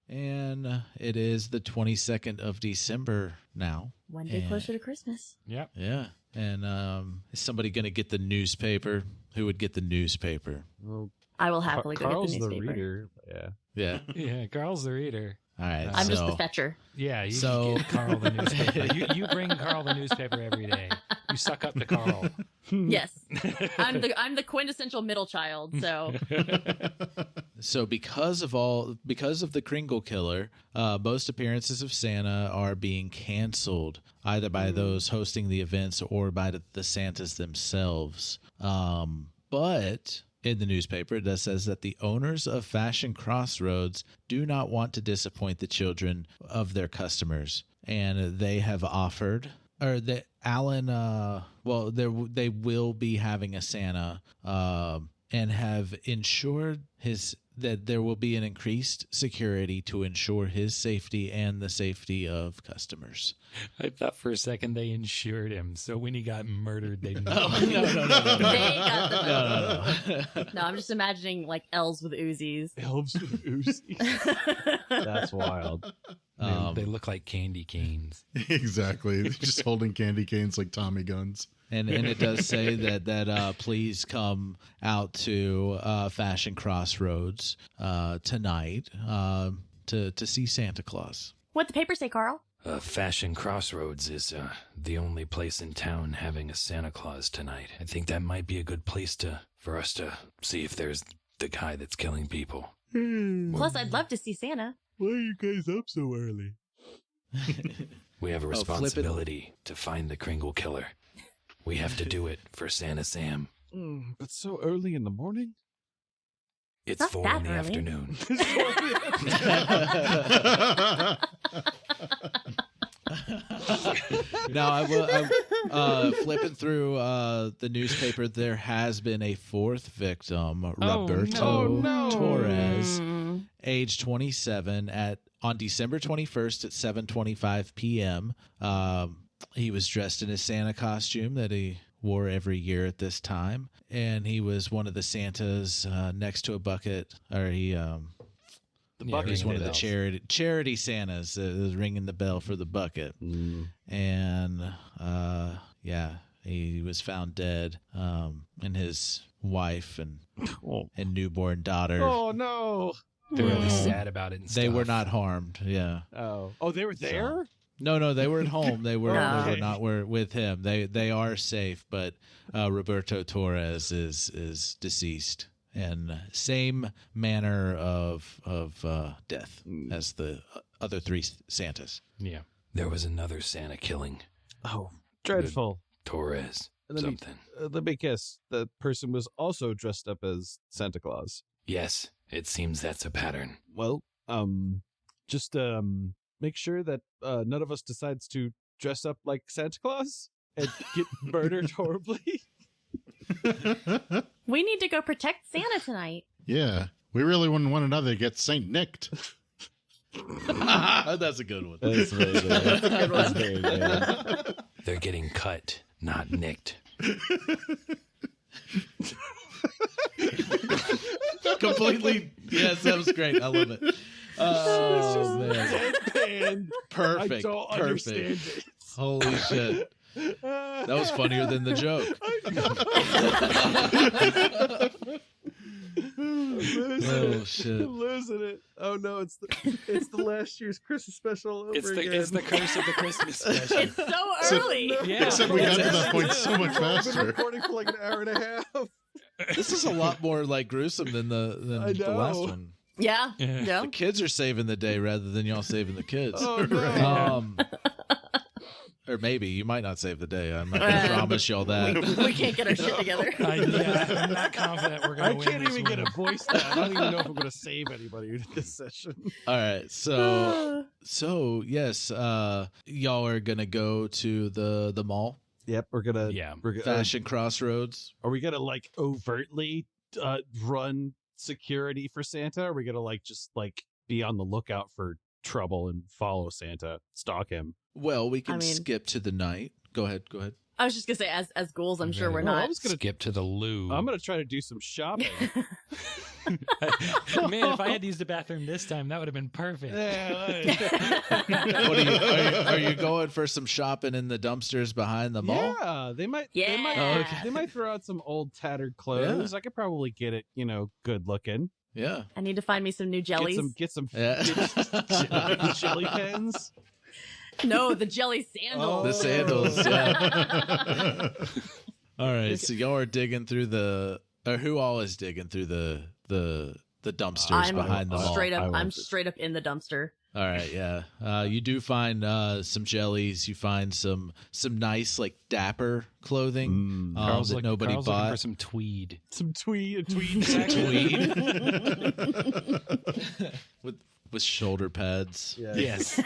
And it is the 22nd of December now. One day closer to Christmas. Yep. Yeah. And is somebody going to get the newspaper? Who would get the newspaper? Well, I will happily go Carl's get the newspaper. reader. Yeah. Yeah. Yeah, Carl's the reader. All right. I'm just the fetcher. Yeah, you So- get Karl the newspaper. you bring Karl the newspaper every day. You suck up to Karl. Yes. I'm the quintessential middle child, so So because of the Kringle Killer, most appearances of Santa are being canceled, either by those hosting the events or by the Santas themselves. But in the newspaper, it says that the owners of Fashion Crossroads do not want to disappoint the children of their customers, and they have offered, or that Alan, they will be having a Santa, and have ensured that there will be an increased security to ensure his safety and the safety of customers. I thought for a second they insured him, so when he got murdered, they knew. No. they got the No. No, I'm just imagining like elves with Uzis. Elves with Uzis. That's wild. They look like candy canes. Exactly. Just holding candy canes like Tommy guns. And it does say that please come out to Fashion Crossroads tonight to see Santa Claus. What'd the paper say, Karl? Fashion Crossroads is the only place in town having a Santa Claus tonight. I think that might be a good place for us to see if there's the guy that's killing people. Plus, I'd love to see Santa. Why are you guys up so early? We have a flip it. responsibility to find the Kringle Killer. We have to do it for Santa Sam. But so early in the morning? It's Not 4 that in the early. afternoon. Now, I flipping through the newspaper, there has been a fourth victim, Roberto Torres, age 27, on December 21st at 7:25 p.m. He was dressed in his Santa costume that he wore every year at this time, and he was one of the Santas next to a bucket, or he was one of the charity Santas that was ringing the bell for the bucket. And he was found dead, and his wife and newborn daughter. Oh no! They're really sad about it. And They stuff. were not harmed. Yeah. Oh, they were there. No, they were at home. They were Okay. not with him. They are safe, but Roberto Torres is deceased, and same manner of death as the other three Santas. Yeah. There was another Santa killing. Oh, dreadful. Torres. Let me guess. The person was also dressed up as Santa Claus. Yes, it seems that's a pattern. Well, just make sure that none of us decides to dress up like Santa Claus and get murdered horribly. We need to go protect Santa tonight. Yeah. We really wouldn't want another to get Saint Nicked. That's a good one. That's very good. That's a good one. That's very good. They're getting cut, not nicked. Completely. Yes, that was great. I love it. Oh, man. Deadpan. Perfect. I don't understand it. Holy shit. That was funnier than the joke. Oh shit. I'm losing it. Oh no, it's the last year's Christmas special all over again. It's the curse of the Christmas special. It's so early. Yeah. Except we got to that point so much We've been faster. recording for like an hour and a half. This is a lot more like gruesome than the last know. one. Yeah. Yeah. No. The kids are saving the day rather than y'all saving the kids. Oh no. Or maybe you might not save the day. I'm not going to promise y'all that. We can't get our shit together. I'm not confident we're I going to win can't this even one. get a voice down. I don't even know if I'm going to save anybody in this session. All right, so yes, y'all are gonna go to the mall, Yep, we're gonna. Yeah. We're gonna. Fashion Crossroads. Are we gonna like overtly run security for Santa? Or are we gonna like just like be on the lookout for trouble and follow Santa, stalk him? Well, we can I mean- skip to the night. Go ahead. I was just gonna say, as ghouls, I'm sure we're Well, I not. was gonna skip to the loo. I'm gonna try to do some shopping. Man, if I had to use the bathroom this time, that would have been perfect. Are you going for some shopping in the dumpsters behind the mall? Yeah, they might. Yeah. They might throw out some old tattered clothes. I could probably get it, good looking. Yeah. I need to find me some new jellies. Get some Yeah. jelly pens. No, the jelly sandals. The sandals. Yeah. All right. So y'all are digging through who all is digging through the dumpsters behind the mall? I'm straight up in the dumpster. All right, yeah. You do find some jellies. You find some nice like dapper clothing Carl's that nobody Carl's bought. looking for some tweed. Some tweed Tweed with shoulder pads. Yeah. Yes.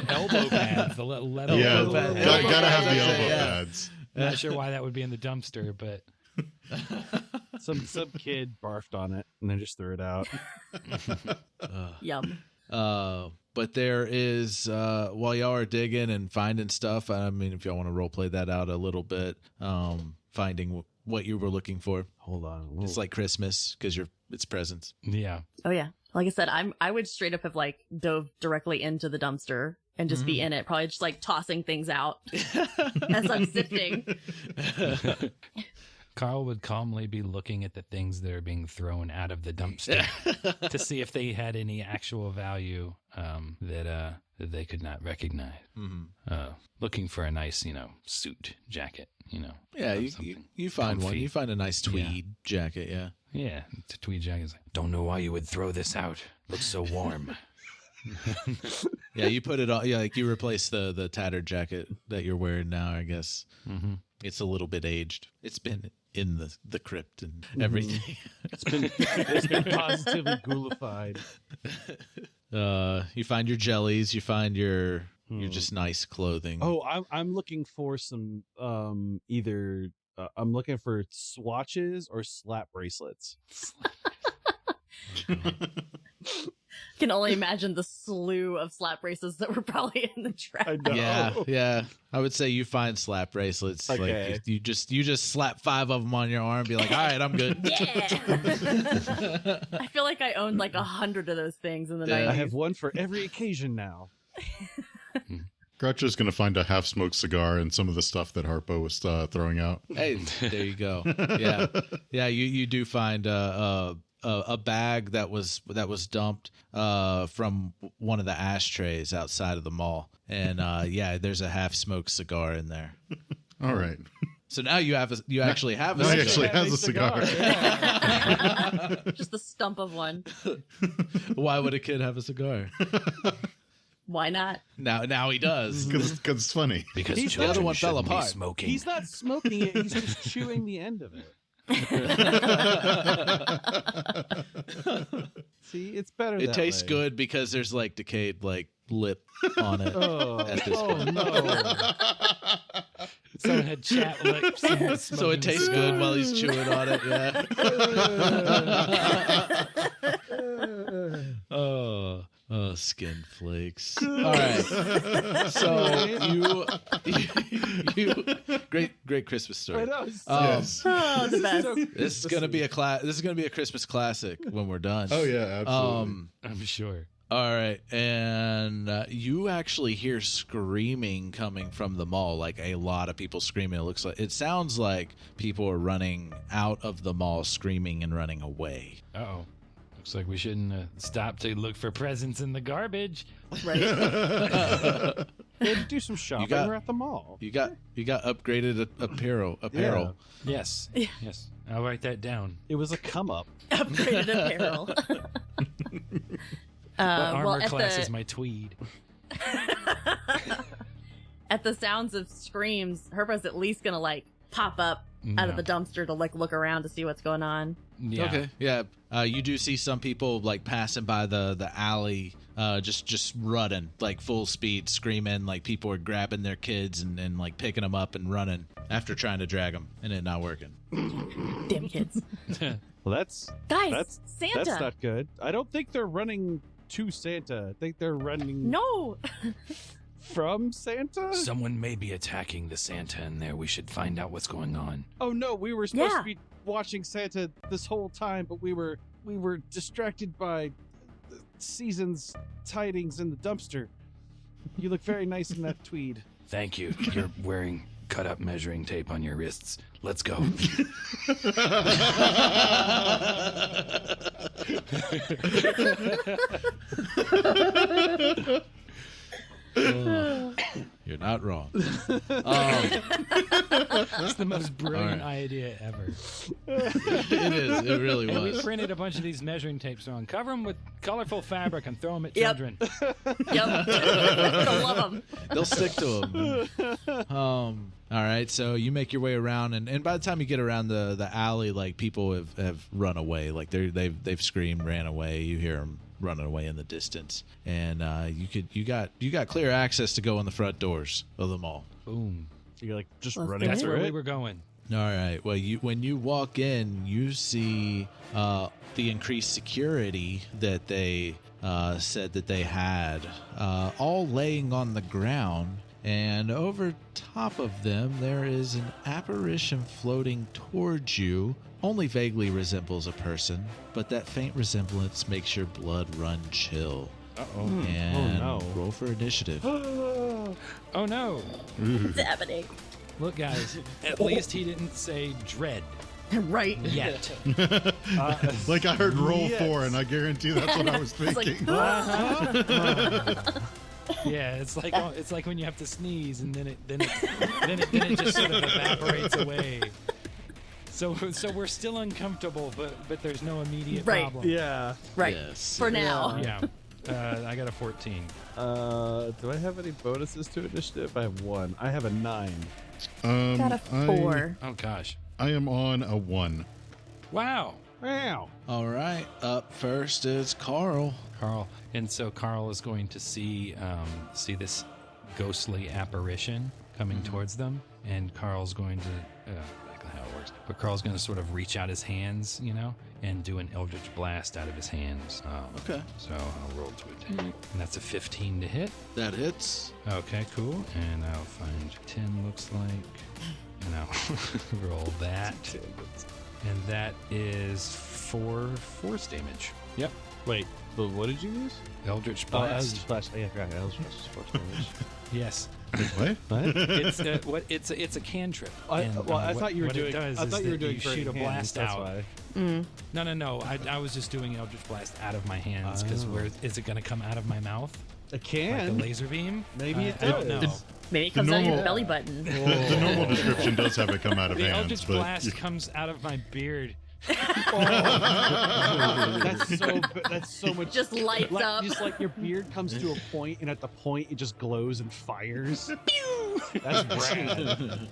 Elbow pads. The leather. Yeah, elbow pad. pads. gotta have the Yeah. elbow Yeah. pads. Not sure why that would be in the dumpster, but Some kid barfed on it and then just threw it out. Yum. But there is while y'all are digging and finding stuff. I mean, if y'all want to role play that out a little bit, finding what you were looking for. Hold on. It's like Christmas because it's presents. yeah. Oh yeah. Like I said, I would straight up have like dove directly into the dumpster and just be in it, probably just like tossing things out as I'm sifting. Karl would calmly be looking at the things that are being thrown out of the dumpster to see if they had any actual value that they could not recognize. Looking for a nice, suit jacket, Yeah, something you find one. comfy. You find a nice tweed jacket. Yeah. Yeah, it's a tweed jacket. Don't know why you would throw this out. Looks so warm. Yeah, you put it on. Yeah, like you replace the tattered jacket that you're wearing now. I guess it's a little bit aged. It's been in the crypt and everything. It's been positively ghoulified. You find your jellies. You find your just nice clothing. Oh, I'm looking for some either I'm looking for swatches or slap bracelets. Can only imagine the slew of slap bracelets that were probably in the trash. I know. Yeah. I would say you find slap bracelets. Okay. Like you just slap 5 of them on your arm. Be like, all right, I'm good. Yeah. I feel like I owned like 100 of those things in the Yeah. 90s. I have one for every occasion now. Groucho's going to find a half-smoked cigar and some of the stuff that Harpo was throwing out. Hey, there you go. Yeah. You do find a bag that was dumped from one of the ashtrays outside of the mall, and there's a half-smoked cigar in there. All right. So now you actually have a Now he cigar. actually has a cigar. Just the stump of one. Why would a kid have a cigar? Why not? Now he does. Because it's funny. Because He's- children the other one fell shouldn't be apart. smoking. He's not smoking it. He's just chewing the end of it. See, it's better. It that tastes way. good because there's like decayed like lip on it. At this point. no! Someone had chat lips. So it tastes good while he's chewing on it. Yeah. Oh, skin flakes. All right. So you great Christmas I story. know, it's- Yes. Oh, the best. This is gonna be a Christmas classic when we're done. Oh, yeah, absolutely. I'm sure. All right, and you actually hear screaming coming from the mall, like a lot of people screaming. It sounds like people are running out of the mall, screaming and running away. Uh-oh. Looks like we shouldn't stop to look for presents in the garbage. Right. We had to do some shopping. got- We're at the mall. You got upgraded apparel. Yes. Yes. I'll write that down. It was a come up. Upgraded apparel. What armor at class the, is my tweed? at the sounds of screams, Harpo's at least gonna like pop up out of the dumpster to like look around to see what's going on. Yeah. Okay. Yeah. You do see some people like passing by the alley, just running like full speed, screaming. Like people are grabbing their kids and like picking them up and running after trying to drag them and it not working. Damn kids. Well, that's Santa. That's not good. I don't think they're running to Santa. I think they're running No. from Santa? Someone may be attacking the Santa in there. We should find out what's going on. Oh no, we were supposed to be watching Santa this whole time, but we were distracted by the season's tidings in the dumpster. You look very nice in that tweed. Thank you. You're wearing cut-up measuring tape on your wrists. Let's go. You're not wrong. That's the most brilliant idea ever. It is. It really And we was. printed a bunch of these measuring tapes on. Cover them with colorful fabric and throw them at children. Yep. Gonna love them. They'll stick to them. All right, so you make your way around, and by the time you get around the alley, like people have run away, like they've screamed, ran away. You hear them running away in the distance, and you got clear access to go in the front doors of the mall. Boom. So you're like just Let's running That's through where we it? were going. All right. Well, when you walk in, you see the increased security that they said that they had, all laying on the ground, and over top of them there is an apparition floating towards you. Only vaguely resembles a person, but that faint resemblance makes your blood run chill. Uh-oh. And Oh, no. roll for initiative. Oh no. What's happening? Look, guys, at least he didn't say dread Right. yet. Like I heard roll Yes. 4, and I guarantee that's what I was It's like, thinking. Yeah, it's like when you have to sneeze and then it just sort of evaporates away. So we're still uncomfortable, but there's no immediate Right. problem. Yeah. right. Yes. For now. Yeah. I got a 14. Do I have any bonuses to initiative? I have 1. I have a 9. Got a 4. Oh gosh. I am on a 1. Wow. Wow. All right. Up first is Karl. Karl. And so Karl is going to see this ghostly apparition coming towards them, and Karl's going to exactly how it works. But Karl's going to sort of reach out his hands, and do an Eldritch Blast out of his hands. Okay. So I'll roll to attack, and that's a 15 to hit. That hits. Okay, cool. And I'll find 10 looks like, and I'll roll that, and that is 4 force damage. Yep. Wait, but what did you use? Eldritch Oh, Blast. Eldritch Blast. Yeah, right. Eldritch Blast is force damage. Yes. What? It's a cantrip. I And, thought you were what doing. It does I is thought you were that doing you for shoot your a hands, blast that's out. why. No. I was just doing Eldritch Blast out of my hands because Oh. where is it going to come out of my mouth? It Like can. the laser beam? Maybe it I don't does. know. Maybe it comes out of your normal- belly button. The normal description does have it come out of The hands, Eldritch but Blast comes out of my beard. That's so much. Just lights up. Just like your beard comes to a point, and at the point it just glows and fires. That's rad.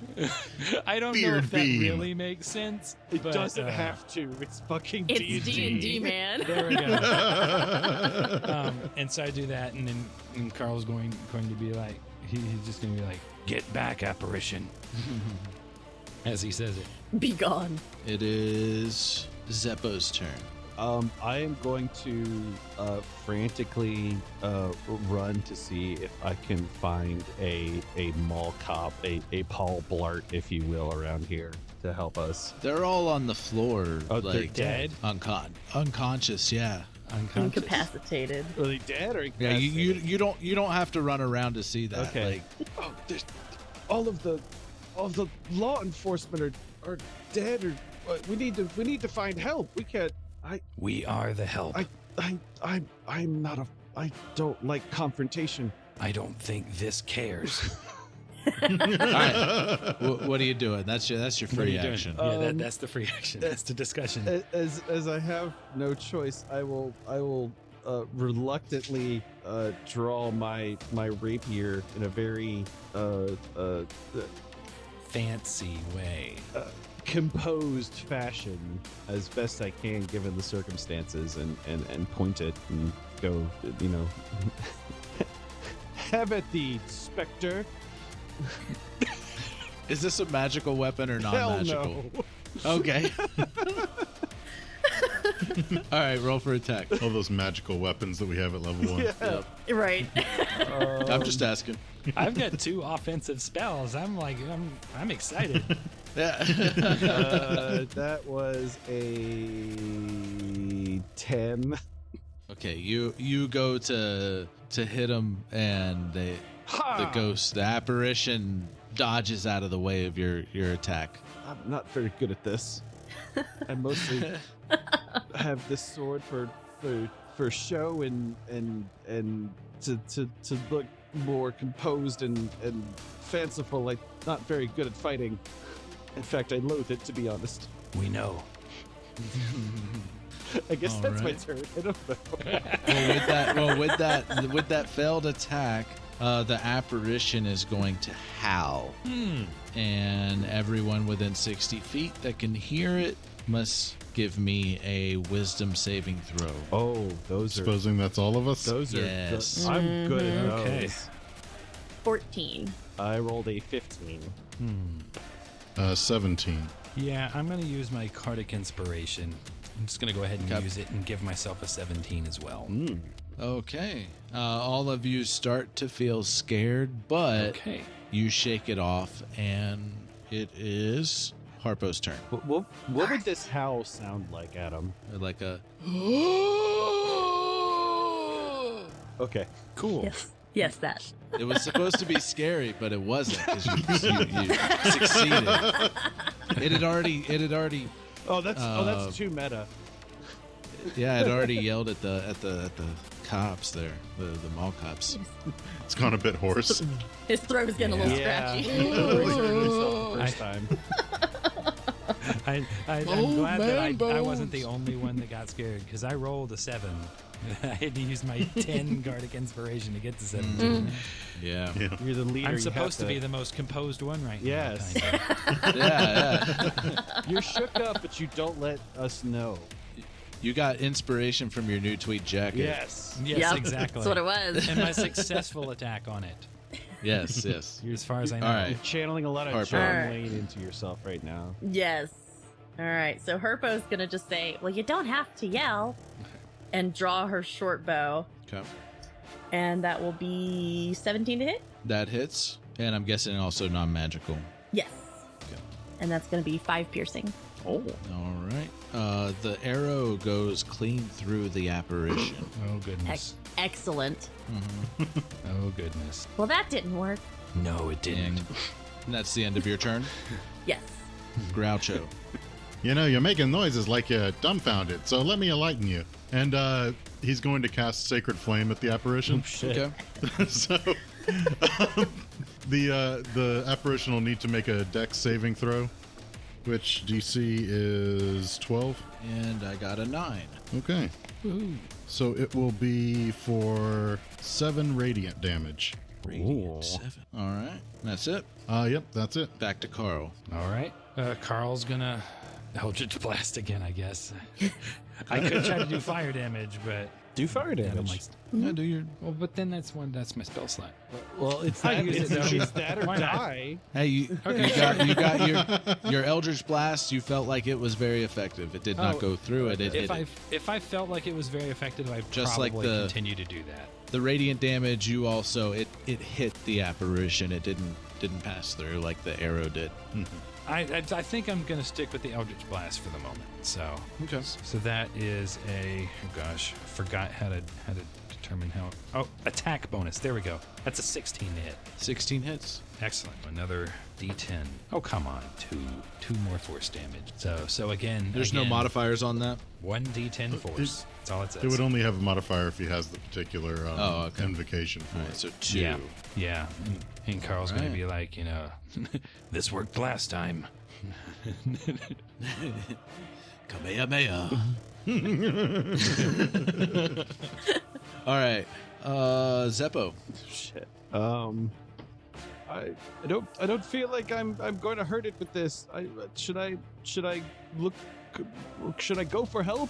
I don't know Beard if that beam. really makes sense. It but, doesn't have to. It's fucking It's D&D. D&D, man. There we go. And so I do that, and then Karl's going to be like, he's just going to be like, "Get back, apparition," as he says it. Be gone. It is Zeppo's turn. I am going to frantically run to see if I can find a mall cop, a Paul Blart, if you will, around here to help us. They're all on the floor, Oh, they're like dead? unconscious. Yeah, Unconscious. Incapacitated. Are they dead or yeah. You don't have to run around to see that. Okay. Like, Oh, there's all of the law enforcement are dead, or we need to find help. We can't. We are the help. I'm not a. I don't like confrontation. I don't think this cares. all right. What are you doing? That's your What are free you doing? action. Yeah, that's the free action. That's the discussion. As I have no choice, I will reluctantly draw my rapier in a very Fancy way. composed fashion as best I can given the circumstances, and point it and go, have at thee, Spectre. Is this a magical weapon or Hell non-magical? no. Okay. All right, roll for attack. All those magical weapons that we have at level 1. Yep. Right. I'm just asking. I've got 2 offensive spells. I'm excited. Yeah. That was a 10. Okay, you go to hit him, and the ghost, the apparition, dodges out of the way of your attack. I'm not very good at this. I mostly have this sword for show and to look more composed and fanciful. Like, not very good at fighting. In fact, I loathe it, to be honest. We know. I guess All that's my right. turn. I don't know. With that failed attack, the apparition is going to howl, and everyone within 60 feet that can hear it must give me a wisdom saving throw. Oh, those Supposing that's all of us? Those are. Yes. I'm good at those. Okay. 14. I rolled a 15. 17. Yeah, I'm going to use my Cardic Inspiration. I'm just going to go ahead and Okay. use it and give myself a 17 as well. Okay. All of you start to feel scared, but Okay. you shake it off, and it is Harpo's turn. What would this howl sound like, Adam? Like a. Okay. Cool. Yes, that. It was supposed to be scary, but it wasn't because you succeeded. It had already. Oh, that's too meta. Yeah, it already yelled at the cops there, the mall cops. It's gone a bit hoarse. His throat is getting a little scratchy. The first time. I'm glad that I wasn't the only one that got scared because I rolled a 7. I had to use my 10 Gardic Inspiration to get to 17. Yeah. You're the leader. I'm you supposed have to be the most composed one right Yes. now. Kind Yeah. You're shook up, but you don't let us know. You got inspiration from your new tweed jacket. Yes. Yes, Yep, exactly. That's what it was. And my successful attack on it, Yes. as far as I know. All right. You're channeling a lot of Harpo. John Alright. Wayne into yourself right now. Yes. All right. So Harpo's going to just say, well, you don't have to yell, and draw her short bow. Okay. And that will be 17 to hit? That hits, and I'm guessing also non-magical. Yes. Okay. And that's going to be 5 piercing. Oh. All right. The arrow goes clean through the apparition. Oh, goodness. Excellent. Oh, goodness. Well, that didn't work. No, it didn't. And that's the end of your turn. Yes. Groucho. You know, you're making noises like you're dumbfounded, so let me enlighten you. And he's going to cast Sacred Flame at the apparition. Okay. So the apparition will need to make a Dex saving throw, which DC is 12. And I got a 9. Okay. So it will be for 7 radiant damage. Radiant 7. All right. That's it. Yep, that's it. Back to Karl. All right. Carl's going to Eldritch Blast again, I guess. I could try to do fire damage, but... Do fire then I'm damage. like, Yeah, do your. well, but then that's my spell slot. Well, it's I use it, though. it's that or Why not? die. Hey, you got your Eldritch Blast. You felt like it was very effective. It did not Oh, go through it. It hit it. If I felt like it was very effective, I'd Just like probably the- continue to do that. The radiant damage. You also it hit the apparition. It didn't pass through like the arrow did. I think I'm going to stick with the Eldritch Blast for the moment. So Okay. So that is a forgot how to determine how. Oh, attack bonus. There we go. That's a 16 to hit. 16 hits. Excellent. Another D10. Oh, come on. Two more force damage. So again, There's no modifiers on that. 1d10 force. That's all it says. It would only have a modifier if he has the particular okay. invocation for All right, it. so 2. Yeah. And Carl's going Right. to be like, this worked last time. Kamehameha. All right. Zeppo. Shit. I don't feel like I'm going to hurt it with this. Should I go for help?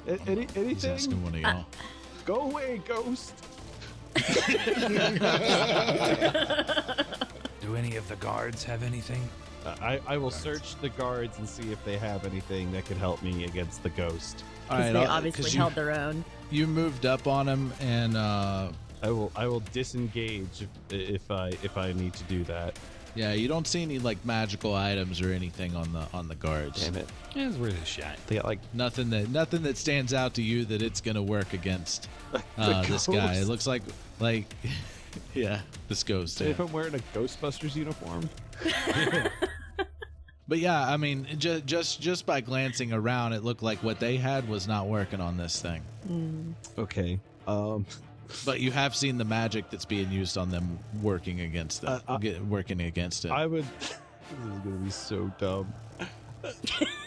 He's Anything? asking one of y'all. Go away, ghost. Do any of the guards have anything? I will search the guards and see if they have anything that could help me against the ghost. All Because right, they obviously held their own. You moved up on him, and I will disengage if I need to do that. yeah, you don't see any like magical items or anything on the guards. Damn it! Yeah, it's worth a shot. They got like Nothing that stands out to you that it's gonna work against this ghost. guy. It looks like yeah, this ghost. If Yeah. I'm wearing a Ghostbusters uniform. But yeah, I mean, just by glancing around, it looked like what they had was not working on this thing. Okay. But you have seen the magic that's being used on them working against it. Working against it. I would. This is gonna be so dumb.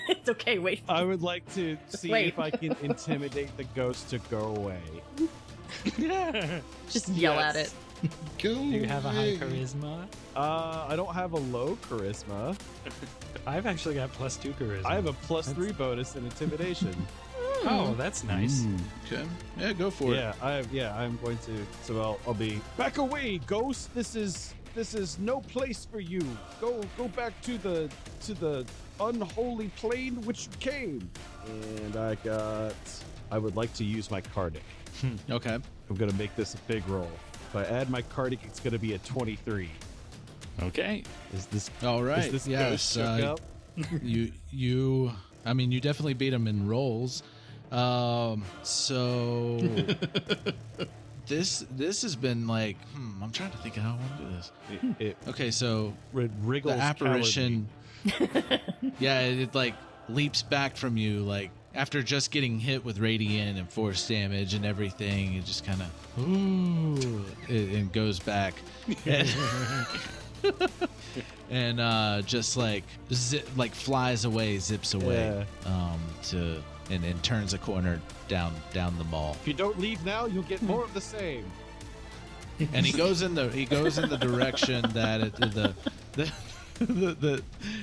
It's okay, wait. I would like to see Wait. if I can intimidate the ghost to go away. Just yell at it. Go Do you have a high away. charisma? I don't have a low charisma. I've actually got +2 charisma. I have a +3 bonus in intimidation. Oh, that's nice. Okay. Yeah, go for it. I'm going to. So I'll be back away, ghost. This is no place for you. Go back to the unholy plane which you came. And I would like to use my Cardic. Okay. I'm gonna make this a big roll. If I add my Cardic, it's gonna be a 23. Okay. Is this All right. Is this Yes. ghost shook up? you. I mean, you definitely beat him in rolls. So this has been like. I'm trying to think of how I want to do this. It Okay, so wriggles the apparition. Yeah, it like leaps back from you, like after just getting hit with radiant and force damage and everything. It just kind of and goes back and just like flies away, zips away, and turns a corner down the mall. If you don't leave now, you'll get more of the same. And he goes in the direction that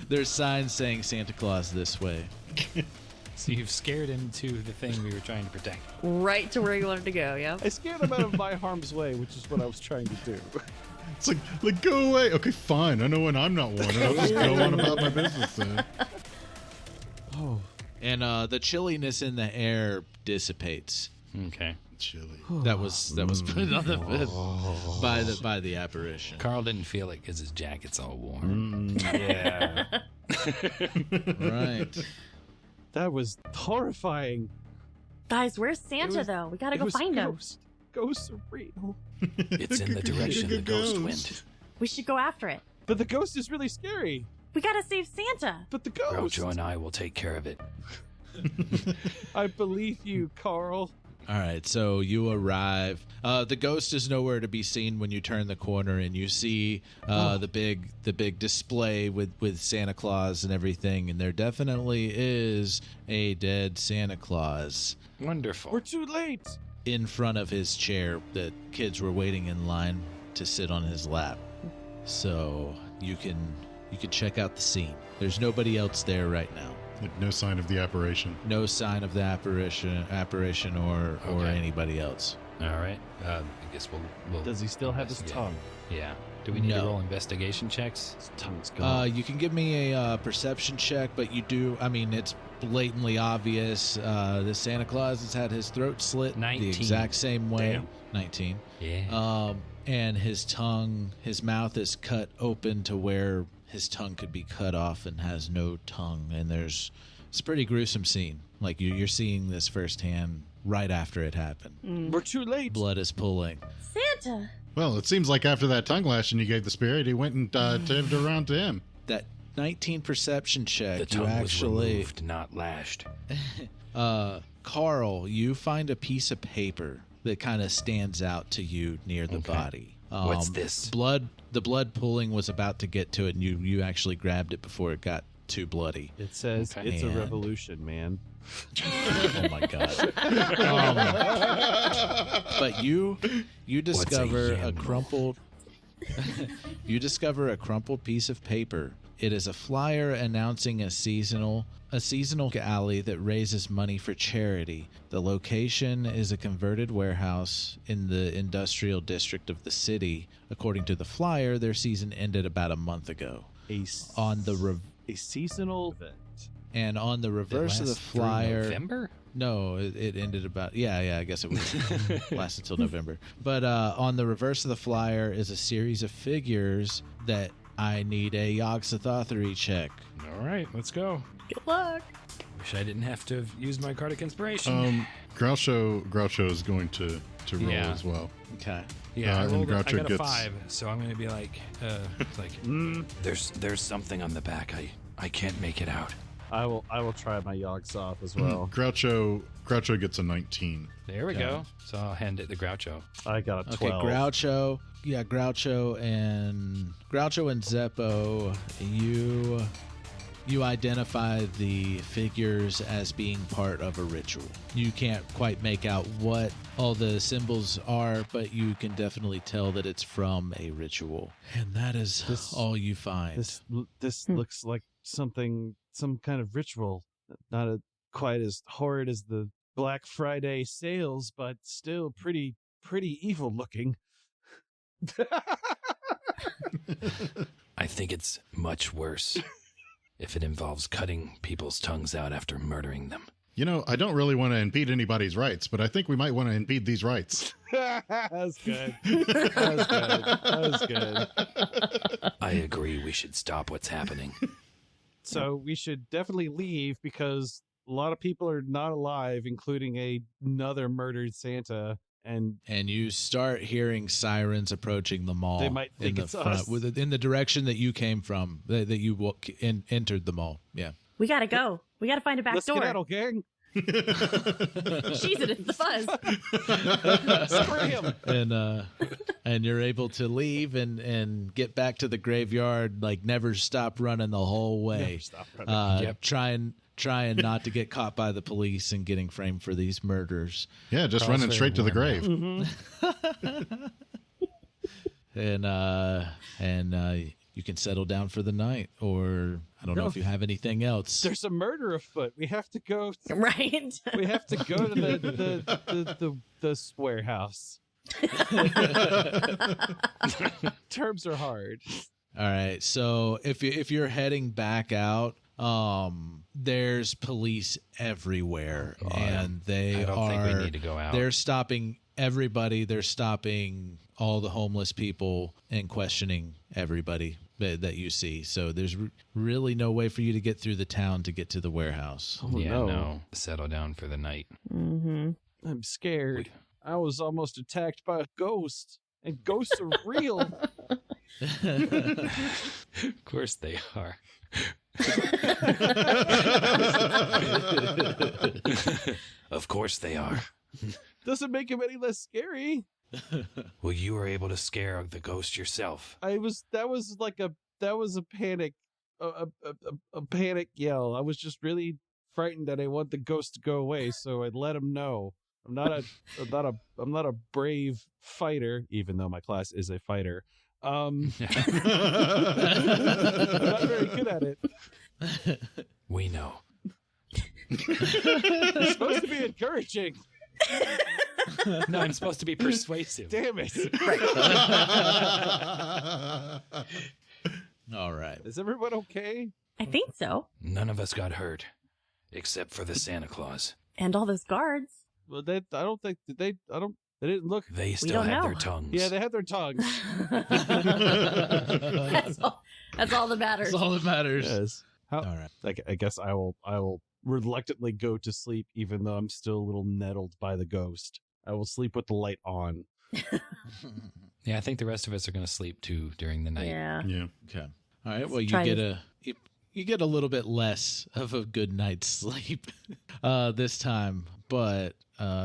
there's signs saying Santa Claus this way. So you've scared him to the thing we were trying to protect. Right to where you wanted to go, yeah? I scared him out of my harm's way, which is what I was trying to do. It's like go away. Okay, fine. I know when I'm not wanted. I'll just go on about my business then. Oh, And the chilliness in the air dissipates. Okay. Chilly. That was put on the by the apparition. Karl didn't feel it because his jacket's all warm. yeah. Right. That was horrifying. Guys, where's Santa, though? We gotta It go was find him. ghost. Ghosts are real. It's in the direction the ghost went. We should go after it. But the ghost is really scary. We gotta save Santa. But the ghost. Groucho and I will take care of it. I believe you, Karl. All right, so you arrive. The ghost is nowhere to be seen when you turn the corner, and you see the big display with Santa Claus and everything. And there definitely is a dead Santa Claus Wonderful. We're too late. in front of his chair that kids were waiting in line to sit on his lap. So you can check out the scene. There's nobody else there right now. Like, no sign of the apparition. No sign of the apparition or Okay. anybody else. All right. I guess we'll Does he still have his investigate. tongue? Yeah. Do we need to No. roll investigation checks? His tongue's gone. You can give me a perception check, but you do. I mean, it's blatantly obvious. This Santa Claus has had his throat slit 19. the exact same way. Damn. 19. Yeah. And his mouth is cut open to where his tongue could be cut off and has no tongue. And it's a pretty gruesome scene. Like you're seeing this firsthand right after it happened. We're too late. Blood is pooling. Santa! Well, it seems like after that tongue lashing you gave the spirit, he went and turned around to him. That 19 perception check, the you tongue actually. was removed, not lashed. Karl, you find a piece of paper that kind of stands out to you near the Okay. body. What's this? The blood pooling was about to get to it, and you actually grabbed it before it got too bloody. It says Okay. it's a And- revolution, man. Oh my god! But you discover a yam? crumpled. You discover a crumpled piece of paper. It is a flyer announcing a seasonal alley that raises money for charity. The location is a converted warehouse in the industrial district of the city. According to the flyer, their season ended about a month ago. a seasonal event. And on the reverse of the flyer, November? no, it ended about I guess it would last until November. But on the reverse of the flyer is a series of figures that I need a Yogg-Sothothery check. All right, let's go. Good luck. Wish I didn't have to have used my Cardic Inspiration. Groucho is going to roll Yeah. as well. Okay. Yeah, I and got Groucho a gets- 5, so I'm going to be like, it's like, there's something on the back. I can't make it out. I will try my Yogg-Sothoth as well. Groucho gets a 19. There we go. So I'll hand it to Groucho. I got a 12. Okay, Groucho and Zeppo, you identify the figures as being part of a ritual. You can't quite make out what all the symbols are, but you can definitely tell that it's from a ritual. And that is all you find. This looks like some kind of ritual. Not quite as horrid as the Black Friday sales, but still pretty evil looking. I think it's much worse if it involves cutting people's tongues out after murdering them. You know, I don't really want to impede anybody's rights, but I think we might want to impede these rights. That's good. That was good. I agree we should stop what's happening. So we should definitely leave because a lot of people are not alive, including another murdered Santa. And you start hearing sirens approaching the mall. They might think in the it's front, us. in the direction that you came from, that you entered the mall. Yeah. We gotta go. We gotta find a back let's door. skedaddle, gang. Jeez, it's the fuzz. Scram. And you're able to leave and get back to the graveyard, like never stop running the whole way. Never stop running. Trying not to get caught by the police and getting framed for these murders. Yeah, just running straight to the grave. And you can settle down for the night, or I don't know if you have anything else. There's a murder afoot. We have to go. Right. We have to go to the square house. Terms are hard. All right. So if you're heading back out, there's police everywhere, and I don't think we need to go out. They're stopping everybody. They're stopping all the homeless people and questioning everybody that you see. So there's really no way for you to get through the town to get to the warehouse. Oh, yeah, no. no. Settle down for the night. Mm-hmm. I'm scared. I was almost attacked by a ghost, and ghosts are real. Of course they are. Of course they are. Doesn't make him any less scary. Well, you were able to scare the ghost yourself. That was a panic, a panic yell. I was just really frightened that I want the ghost to go away, so I let him know. I'm not a brave fighter, even though my class is a fighter. I'm not very good at it. We know. You're supposed to be encouraging. No, I'm supposed to be persuasive. Damn it. All right. Is everyone okay? I think so. None of us got hurt, except for the Santa Claus. And all those guards. Well, they didn't look. They still don't have know. their tongues. Yeah, they had their tongues. That's all that matters. That's all that matters. Yes. All right. I guess I will reluctantly go to sleep, even though I'm still a little nettled by the ghost. I will sleep with the light on. Yeah, I think the rest of us are going to sleep too during the night. Yeah. Yeah. Okay. All right. Well, Try you get a little bit less of a good night's sleep this time, but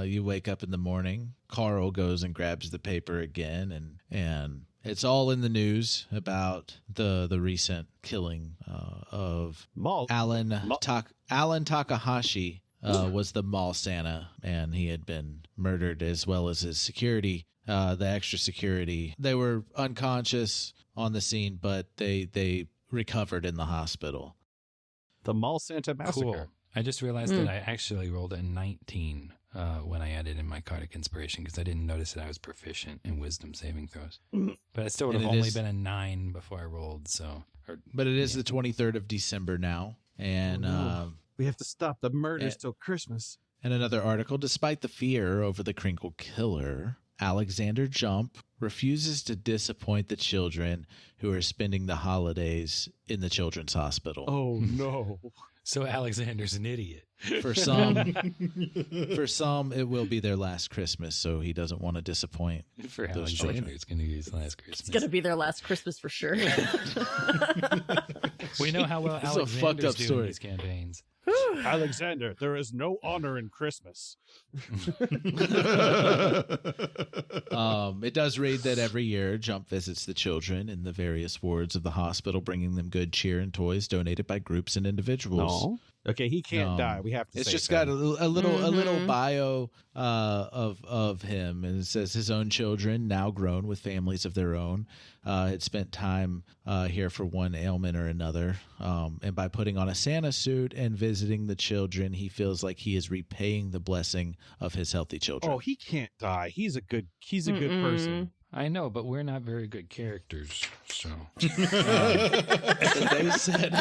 you wake up in the morning. Karl goes and grabs the paper again, and it's all in the news about the recent killing of Alan Takahashi. Was the mall Santa, and he had been murdered, as well as his security, the extra security. They were unconscious on the scene, but they recovered in the hospital. The Mall Santa Massacre. Cool. I just realized that I actually rolled a 19 when I added in my Cardic Inspiration, because I didn't notice that I was proficient in wisdom saving throws. But it still would have And it only is- been a 9 before I rolled, so... But it is the 23rd of December now. And we have to stop the murders till Christmas. and another article, despite the fear over the Crinkle Killer, Alexander Jump refuses to disappoint the children who are spending the holidays in the children's hospital. Oh, no. So Alexander's an idiot. For some, it will be their last Christmas, so he doesn't want to disappoint For those Alexander, children. it's going to be his last Christmas. It's gonna be their last Christmas for sure. We know how well This is a Alexander's fucked up doing story. these campaigns. Alexander, there is no honor in Christmas. It does read that every year Jump visits the children in the various wards of the hospital, bringing them good cheer and toys donated by groups and individuals. No. Okay, he can't No. die. We have to It's say just so. got a little bio of him, and it says his own children, now grown with families of their own, had spent time here for one ailment or another, and by putting on a Santa suit and visiting the children, he feels like he is repaying the blessing of his healthy children. Oh, he can't die. He's a good person. I know, but we're not very good characters, so. They said,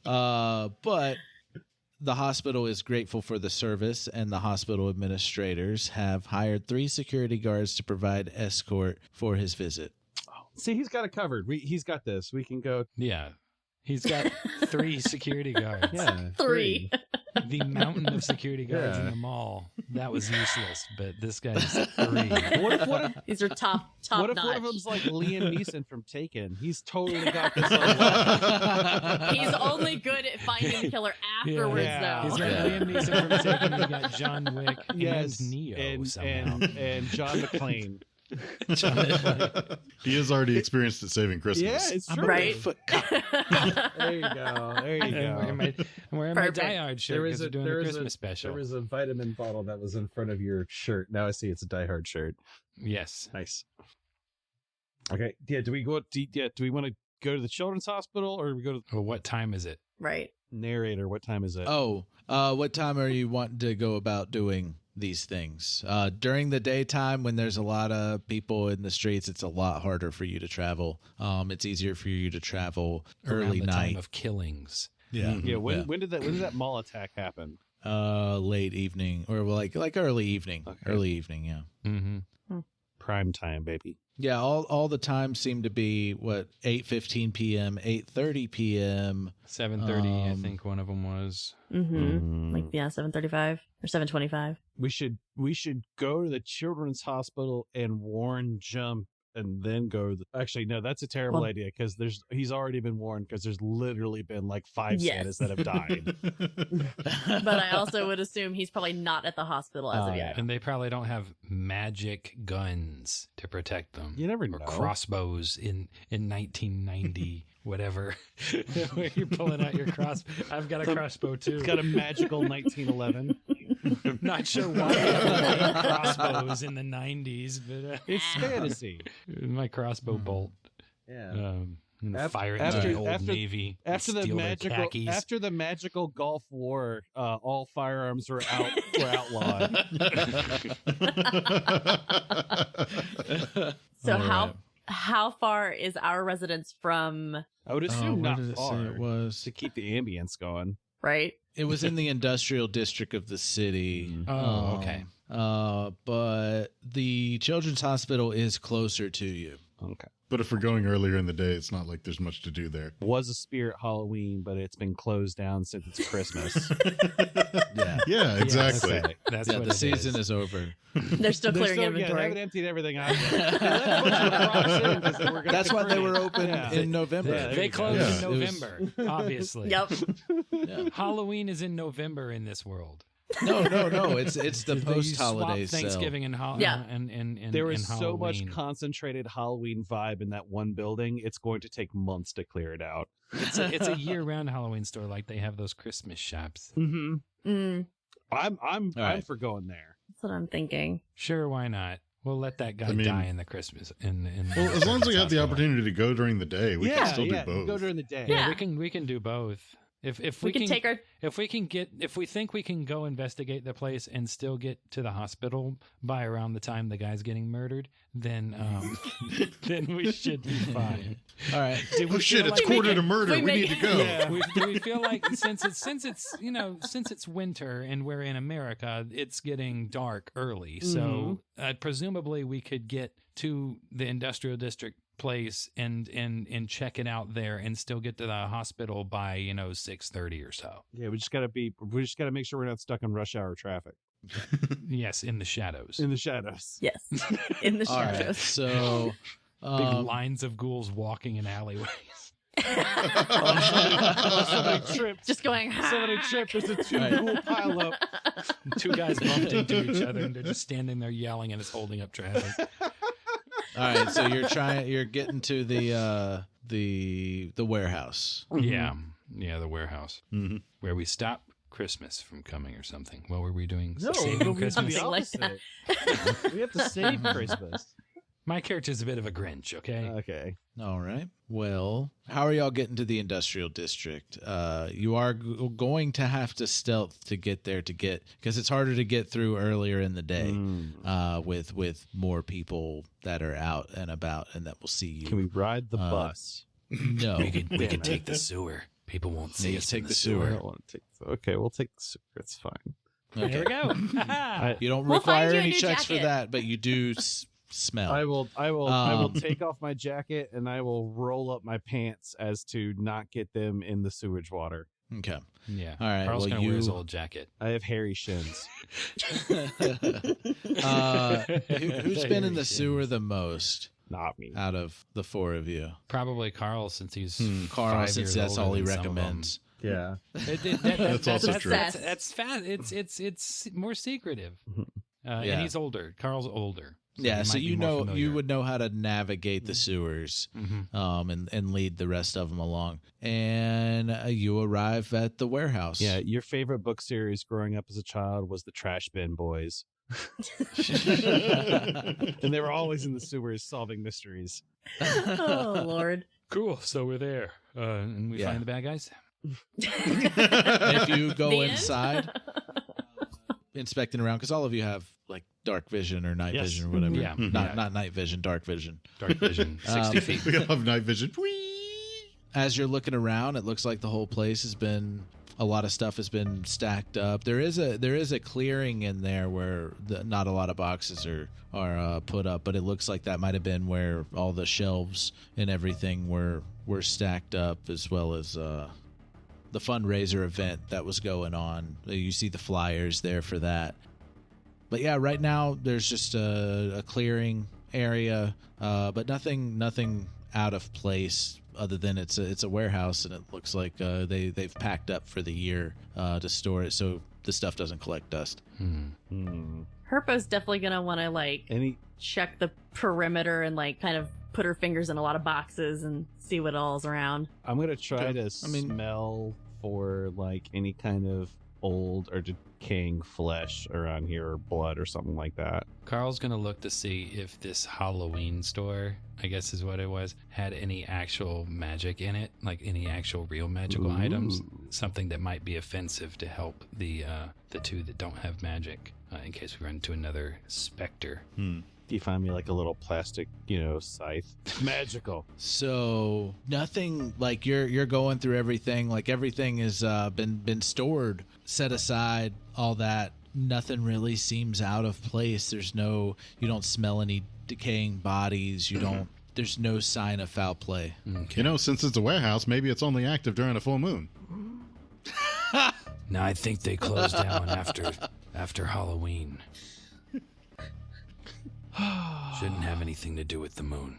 but the hospital is grateful for the service, and the hospital administrators have hired 3 security guards to provide escort for his visit. See, he's got it covered. He's got this. We can go. Yeah. He's got 3 security guards. Yeah, 3. The mountain of security guards in the mall. That was useless, but this guy's 3. What if These are top what if notch. one of them's like Liam Neeson from Taken? He's totally got this on lock. He's only good at finding the killer afterwards, Yeah. He's though. got Liam Neeson from Taken. He's got John Wick Yes, and Neo somehow. and John McClane. John McClane. He has already experienced it saving Christmas. Yeah, it's true. Right. There you go. There you I'm wearing go. my Perfect. Die Hard shirt because they're doing the Christmas special. There was a vitamin bottle that was in front of your shirt. Now I see it's a Die Hard shirt. Yes. Nice. Okay. Yeah. Do we want to go to the children's hospital, or do we go to Well, what time is it? Right. narrator? What time is it? What time are you wanting to go about doing these things? During the daytime, when there's a lot of people in the streets, it's a lot harder for you to travel. It's easier for you to travel Around early the night. time of killings. Yeah. Yeah. When did that mall attack happen? Late evening, or like early evening. Okay. Early evening, yeah. Mm-hmm. Prime time, baby. Yeah, all the times seem to be 8:15 p.m., 8:30 p.m. 7:30, I think one of them was. Mm-hmm. Like, yeah, 7:35 or 7:25. We should go to the children's hospital and warn Jump, and then go. Actually, no, that's a terrible idea because he's already been warned because there's literally been like 5 Yes. Santas that have died. But I also would assume he's probably not at the hospital as of yet. And they probably don't have magic guns to protect them. You never or know. crossbows in 1990, whatever. Where you're pulling out your cross. I've got a crossbow too. Got a magical 1911. I'm not sure why they had crossbows in the 90s, but It's fantasy. my crossbow bolt. Yeah. Fire it after- into the old after- Navy. After the steal their magical, khakis. after the magical Gulf War, all firearms were outlawed. So All how far is our residence from, I would assume where not did it say far it was? to keep the ambience going. right? It was in the industrial district of the city. Oh, okay. But the children's hospital is closer to you. Okay. But if we're going earlier in the day, it's not like there's much to do there. Was a spirit Halloween, but it's been closed down since it's Christmas. Yeah, exactly. Okay. That's Yeah, what the it season is. is over. They're still They're clearing still- inventory. they haven't emptied everything out yet. That's why they were open Yeah. in November. Yeah, there They you go. closed Yeah. in It was- November, obviously. Yep. Yeah. Halloween is in November in this world. No. It's the They post-holiday swap Thanksgiving and Yeah. and There is so much Halloween. concentrated Halloween vibe in that one building. It's going to take months to clear it out. It's a year-round Halloween store, like they have those Christmas shops. Mm-hmm. Mm, I'm All right. for going there. that's what I'm thinking. Sure, why not? We'll let that guy I mean- die in the Christmas. In Well, as long as we have the hospital. opportunity to go during the day, we can still do both. Go during the day. Yeah. We can do both. If we can take our. if we think we can go investigate the place and still get to the hospital by around the time the guy's getting murdered, then then we should be fine. All right. Oh shit! It's quarter to murder. We need to go. Yeah, do we feel like since it's winter and we're in America, it's getting dark early. So presumably we could get to the industrial district place and check it out there and still get to the hospital by 6:30 or so. Yeah, we just gotta make sure we're not stuck in rush hour traffic. Yes, in the shadows. In the shadows. Yes, in the All right. shadows. So Big lines of ghouls walking in alleyways. Somebody tripped. Just going. Somebody tripped. There's a two-ghoul pile up. Two guys bumped into each other and they're just standing there yelling and it's holding up traffic. all right. So you're getting to the warehouse. Yeah, the warehouse Mm-hmm. where we stop Christmas from coming or something. What were we doing? No, Saving we have to be Christmas. Something like opposite. We have to save Christmas. My character's a bit of a Grinch. Okay. Okay. All right. Well, how are y'all getting to the industrial district? You are going to have to stealth to get there because it's harder to get through earlier in the day with more people that are out and about and that will see you. Can we ride the bus? No. We could take the sewer. People won't see You us. take in the I sewer. don't want to take. Okay, we'll take the sewer. It's fine. There we go. You don't We'll require find you a any new checks for jacket. that, but you do smell. I will take off my jacket and I will roll up my pants as to not get them in the sewage water. Okay. Yeah. All right. Carl's well, gonna wear his old jacket. I have hairy shins. Who's been in the sewer the most Not me. out of the four of you? Probably Karl, since he's Carl, 5 since years that's older all he than some of them. recommends. Yeah. That's also true. That's fast. It's more secretive. Yeah. And he's older. Carl's older. Yeah, he so might be more familiar. you would know how to navigate the sewers, and lead the rest of them along. And you arrive at the warehouse. Yeah. Your favorite book series growing up as a child was the Trash Bin Boys. And they were always in the sewers solving mysteries. Oh Lord. Cool. So we're there, and we Yeah. find the bad guys. If you go The end? inside, inspecting around, because all of you have like dark vision or night Yes. vision or whatever. Yeah. Not night vision, dark vision. Dark vision, 60 feet. We all have night vision. Whee! As you're looking around, it looks like the whole place has been. A lot of stuff has been stacked up. There is a clearing in there where not a lot of boxes are put up, but it looks like that might have been where all the shelves and everything were stacked up, as well as the fundraiser event that was going on. You see the flyers there for that. But yeah, right now there's just a clearing area, but nothing out of place. Other than it's a warehouse, and it looks like they've packed up for the year to store it, so the stuff doesn't collect dust. Herpo's definitely gonna want to Any check the perimeter and kind of put her fingers in a lot of boxes and see what all's around. I'm gonna try to I mean- smell for any kind of old or decaying flesh around here, or blood or something like that. Carl's gonna look to see if this Halloween store, I guess is what it was, had any actual magic in it, like any actual real magical items, something that might be offensive to help the two that don't have magic, in case we run into another specter. Do you find me a little plastic, scythe? Magical. So nothing, like you're going through everything, like everything has been stored, set aside, all that. Nothing really seems out of place. You don't smell any decaying bodies. There's no sign of foul play. Okay. Since it's a warehouse, maybe it's only active during a full moon. No, I think they closed down after Halloween. Shouldn't have anything to do with the moon.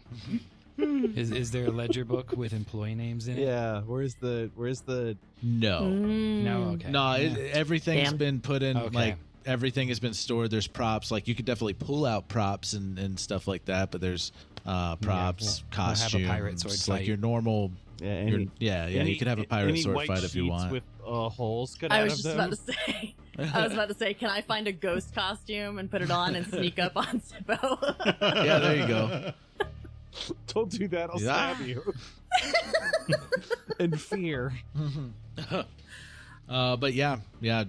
Is there a ledger book with employee names in it? Yeah. Where's the? No. No. Okay. No, Yeah. everything's Damn. been put in, Okay. everything has been stored. There's props, you could definitely pull out props and stuff like that, but there's props, we'll have a costumes, pirate sword fight. your normal. Yeah. You could have a pirate sword white fight if you sheets want. with holes cut I out was of just them. about to say. I was about to say, can I find a ghost costume and put it on and sneak up on Zeppo? Yeah, there you go. Don't do that. I'll Yeah. stab you. In fear. But yeah,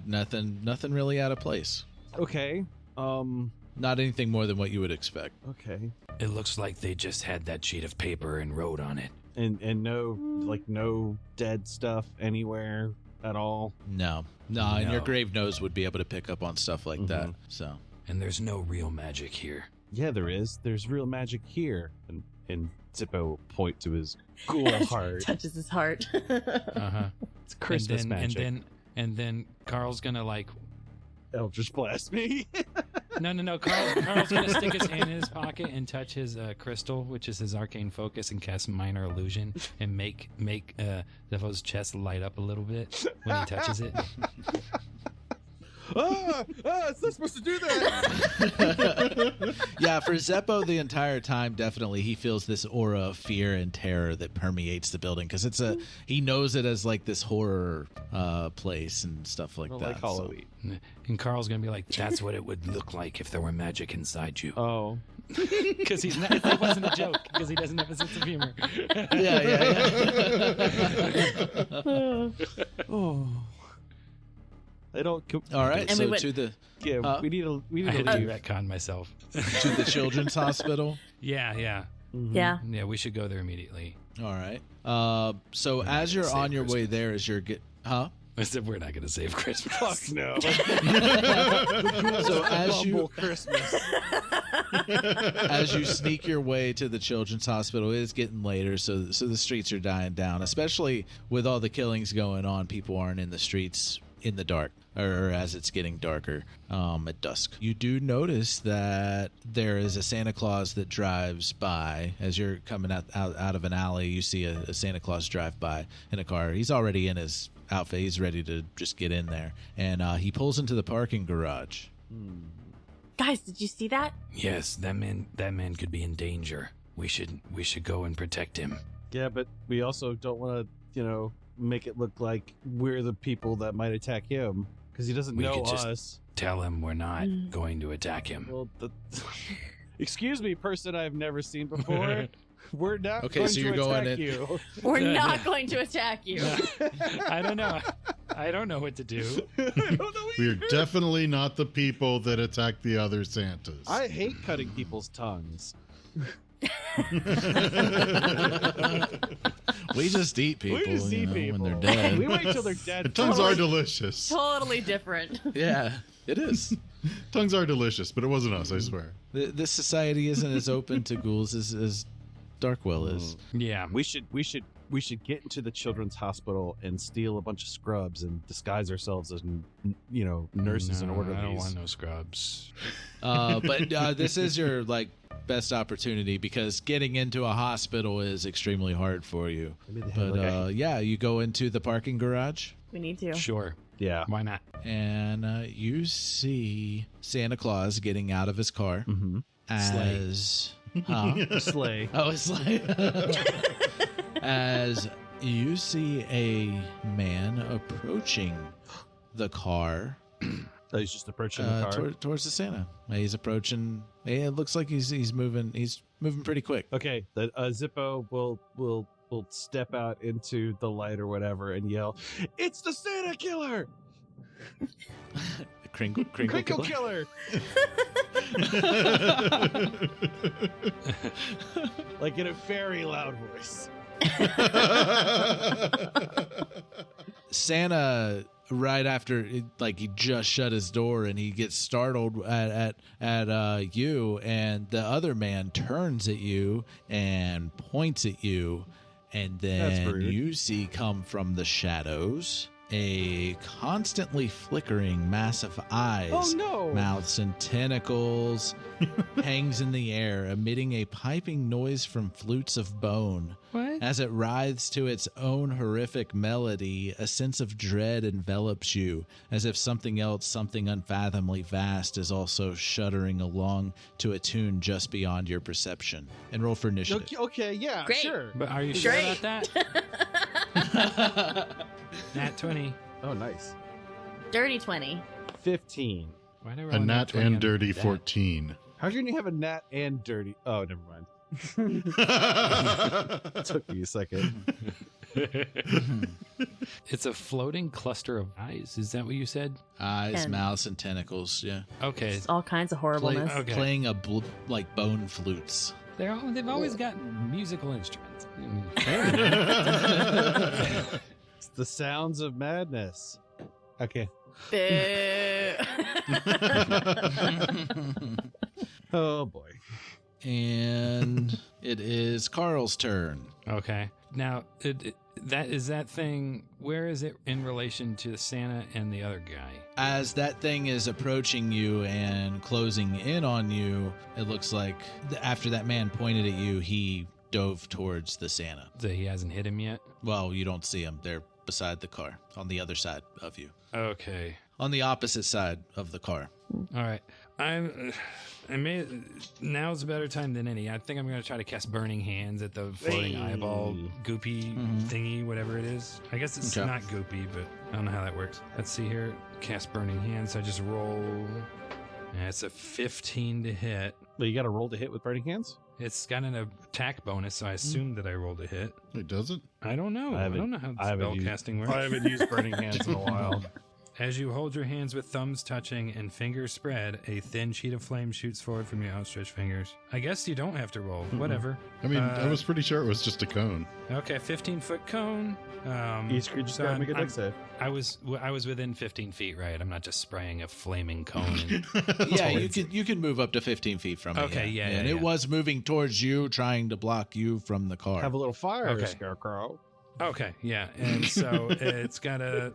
nothing really out of place. Okay. Not anything more than what you would expect. Okay. It looks like they just had that sheet of paper and wrote on it. And no dead stuff anywhere at all. No, and your grave nose would be able to pick up on stuff like that. So, And there's no real magic here. Yeah, there is. There's real magic here. And Zeppo will point to his ghoul heart. Touches his heart. Uh-huh. It's Christmas magic. And then Carl's gonna like Eldritch blast me. No. Carl's gonna stick his hand in his pocket and touch his crystal, which is his arcane focus, and cast minor illusion and make Zeppo's chest light up a little bit when he touches it. It's not supposed to do that. yeah, for Zeppo, the entire time, definitely he feels this aura of fear and terror that permeates the building because he knows it as like this horror place and stuff like that. Like Halloween. And Carl's gonna be like, "That's what it would look like if there were magic inside you." Oh. Because it wasn't a joke. Because he doesn't have a sense of humor. Yeah. Oh. I don't. All right, And so we to the we need to I had to leave. retcon myself. to the children's hospital. Yeah. Yeah. Yeah, we should go there immediately. All right. So as you're on your way there, as you're I said we're not going to save Christmas. Fuck no. So Christmas. as you sneak your way to the children's hospital, it is getting later, so the streets are dying down. Especially with all the killings going on, people aren't in the streets in the dark, or as it's getting darker at dusk. You do notice that there is a Santa Claus that drives by. As you're coming out of an alley, you see a Santa Claus drive by in a car. He's already in his outfit. He's ready to just get in there. And he pulls into the parking garage. Guys, did you see that? Yes, that man could be in danger. We should go and protect him. Yeah, but we also don't want to, make it look like we're the people that might attack him because he doesn't We know could just- us. Tell him we're not going to attack him. Well, excuse me, person I've never seen before. We're not Okay, going so to you're going attack in- you. We're not going to attack you. I don't know. I don't know what to do. I don't know We're definitely not the people that attack the other Santas. I hate cutting people's tongues. We just eat people, We just eat when they're people. dead. We wait till they're dead. The tongues are delicious. Totally different. Yeah, it is. Tongues are delicious, but it wasn't us, I swear. This society isn't as open to ghouls as Darkwell is. Yeah. We should get into the children's hospital and steal a bunch of scrubs and disguise ourselves as nurses and orderlies. I don't want no scrubs. But this is your best opportunity because getting into a hospital is extremely hard for you. But you go into the parking garage We need to. Sure. Yeah. Why not? and you see Santa Claus getting out of his car Mm-hmm. as Slay. oh, it's like as you see a man approaching the car. Oh, he's just approaching the car. Towards the Santa. He's approaching. It looks like he's moving. He's moving pretty quick. Okay, the Zeppo will step out into the light or whatever and yell, "It's the Santa Killer! Crinkle Killer!" Like in a very loud voice. Santa, right after he just shut his door and he gets startled at you, and the other man turns at you and points at you, and That's then rude. you see come from the shadows a constantly flickering mass of eyes, Oh no! mouths and tentacles hangs in the air, emitting a piping noise from flutes of bone. What? As it writhes to its own horrific melody, a sense of dread envelops you, as if something else, something unfathomably vast, is also shuddering along to a tune just beyond your perception. And roll for initiative. Okay, yeah, Great. sure. But are you sure Great. about that? Nat 20. Oh, nice. Dirty 20. 15. Why did I roll A nat 20 and on dirty that? 14. How can you have a nat and dirty? Oh, never mind. Took me a second. It's a floating cluster of eyes. Is that what you said? Eyes, And- mouths, and tentacles. Yeah. Okay. It's all kinds of horribleness. Okay. Playing like bone flutes. They've always got musical instruments. It's the sounds of madness. Okay. Boo. Oh boy. And it is Karl's turn. Okay. Now, that thing, where is it in relation to Santa and the other guy? As that thing is approaching you and closing in on you, it looks like after that man pointed at you, he dove towards the Santa. That he hasn't hit him yet? Well, you don't see him. They're beside the car, on the other side of you. Okay. On the opposite side of the car. All right. Now's a better time than any. I think I'm going to try to cast Burning Hands at the floating eyeball goopy thingy, whatever it is. I guess it's Okay. not goopy, but I don't know how that works. Let's see here. Cast Burning Hands. I just roll. Yeah, it's a 15 to hit. Well, you got to roll to hit with burning hands. It's got an attack bonus, so I assumed that I rolled a hit. Wait, does it? I don't know. I don't know how spell casting works. I haven't used burning hands in a while. As you hold your hands with thumbs touching and fingers spread, a thin sheet of flame shoots forward from your outstretched fingers. I guess you don't have to roll. Whatever. I mean, I was pretty sure it was just a cone. Okay, 15-foot cone. Each creature just gotta make a dex save. I was within 15 feet, right? I'm not just spraying a flaming cone. Yeah, you can move up to 15 feet from it. Okay, yeah, And yeah. it was moving towards you, trying to block you from the car. Have a little fire, Okay. Scarecrow. Okay, yeah. And so it's got to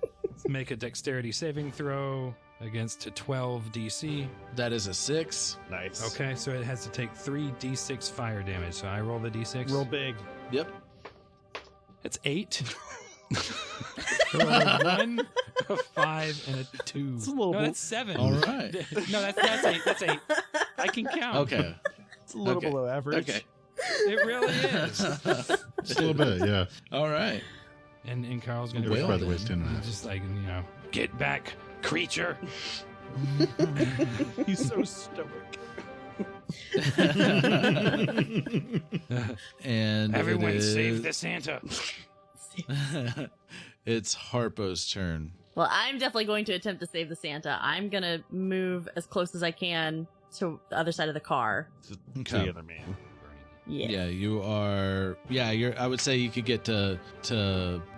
make a dexterity saving throw against a 12 DC. That is a 6. Nice. Okay, so it has to take 3d6 fire damage. So I roll the d6. Roll big. Yep. It's 8. I rolled a 1, a 5, and a 2. It's a little no, bit- that's 7. All right. No, that's 8. That's 8. I can count. Okay. It's a little Okay. below average. Okay. It really is. Just a little bit, yeah. All right. And Carl's going to Well, be by the way, it's 10 minutes. just like, get back, creature. He's so stoic. And Everyone it save is- the Santa. It's Harpo's turn. Well, I'm definitely going to attempt to save the Santa. I'm going to move as close as I can to the other side of the car. To Okay. the other man. Yeah. Yeah, you are. Yeah, I would say you could get to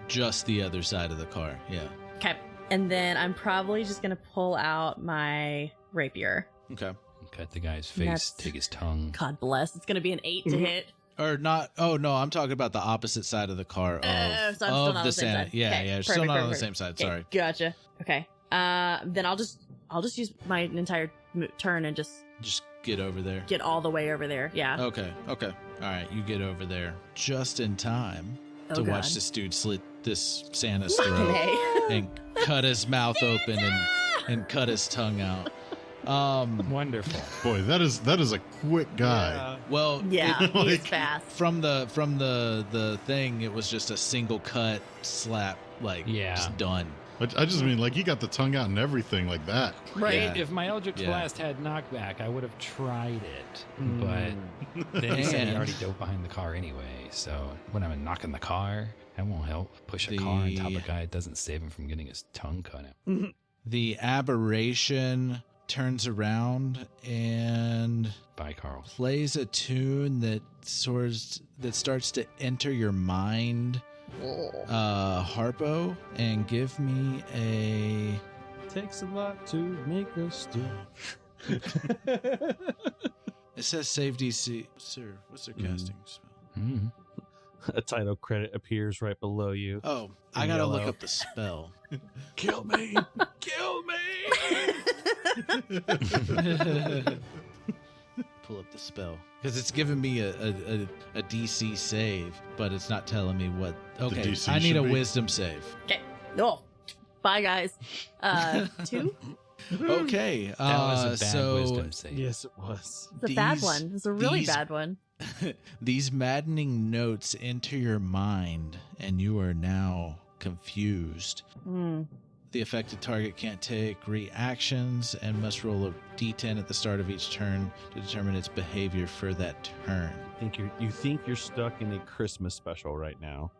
just the other side of the car. Yeah. Okay. And then I'm probably just going to pull out my rapier. Okay. Cut the guy's face, That's- take his tongue. God bless. It's going to be an 8 to hit. Or not? Oh no, I'm talking about the opposite side of the car of, So I'm still of not on the the same Santa. side. Yeah, Okay, yeah, still perfect, not on the perfect. same side. Okay, Sorry. Gotcha. Okay. Then I'll just use my entire turn and just Just get over there. get all the way over there. Yeah. Okay. Okay. All right, you get over there just in time Oh, to God. watch this dude slit this Santa's Fucking throat A. and cut his mouth open and cut his tongue out. Wonderful. Boy, that is a quick guy. Well, Yeah, it- he is like- fast. from the thing, it was just a single cut slap, like Yeah. just done. I just mean, like, he got the tongue out and everything like that. Right. Yeah. If my Eldritch Yeah. Blast had knockback, I would have tried it. But then he said he And- already dove behind the car anyway. So when I'm knocking the car, that won't help. Push a car on top of a guy, it doesn't save him from getting his tongue cut out. The aberration turns around and Bye, Carl. plays a tune that starts to enter your mind, Harpo, and give me a. Takes a lot to make us do. It says save DC. Sir, what's their casting spell? Mm-hmm. A title credit appears right below you. Oh, I In gotta yellow. look up the spell. Kill me! Kill me! Pull up the spell because it's giving me a DC save, but it's not telling me what. Okay, DC I need should a be. wisdom save. Okay. Oh. Bye, guys. 2? Okay, That was a bad so wisdom save. Yes, it was. It's a bad These- one. It's a really these- bad one. these maddening notes enter your mind, and you are now confused. Mm. The affected target can't take reactions and must roll a d10 at the start of each turn to determine its behavior for that turn. You think you're stuck in a Christmas special right now.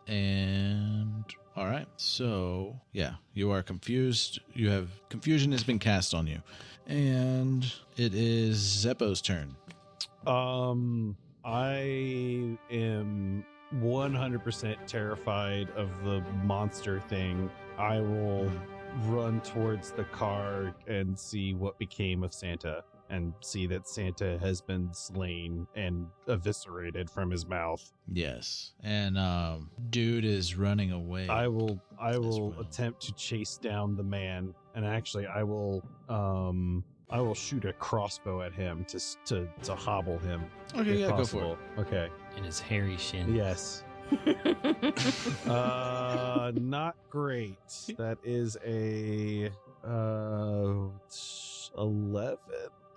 And all right, so yeah, you are confused. Confusion has been cast on you, and it is Zeppo's turn. I am 100% terrified of the monster thing. I will run towards the car and see what became of Santa, and see that Santa has been slain and eviscerated from his mouth. Yes, and dude is running away. I will well. attempt to chase down the man, and actually I will shoot a crossbow at him to hobble him. Okay, if yeah, possible. go for it. Okay. In his hairy shin. Yes. Not great. That is a 11,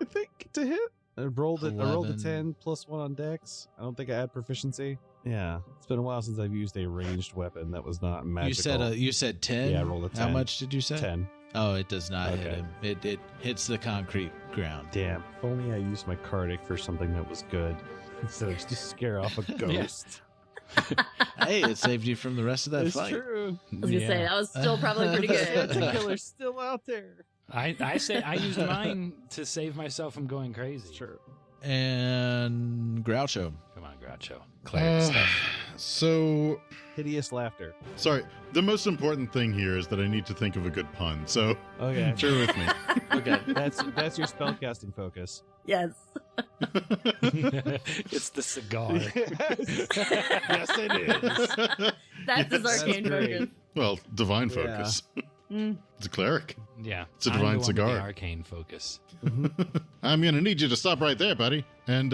I think, to hit. I rolled a 11. 10 plus 1 on Dex. I don't think I had proficiency. Yeah, it's been a while since I've used a ranged weapon that was not magical. You said 10. Yeah, I rolled a 10. How much did you say? 10. Oh, it does not hit Okay. him. It hits the concrete ground. Damn. If only I used my Cardic for something that was good instead of just scare off a ghost. Hey, it saved you from the rest of that It's fight. true. I was gonna say that was still probably pretty good. Santa killer's still out there. I say I used mine to save myself from going crazy. Sure. And Groucho. Come on, Groucho. Cleric stuff. So, Hideous laughter. sorry. The most important thing here is that I need to think of a good pun. So, Okay. bear with me. Okay. That's your spellcasting focus. Yes. It's the cigar. Yes, it is. That's his Yes. arcane That's great. focus. Well, divine Yeah. focus. Mm. It's a cleric. Yeah. It's a I'm the divine one with the cigar. arcane focus. I'm gonna need you to stop right there, buddy. And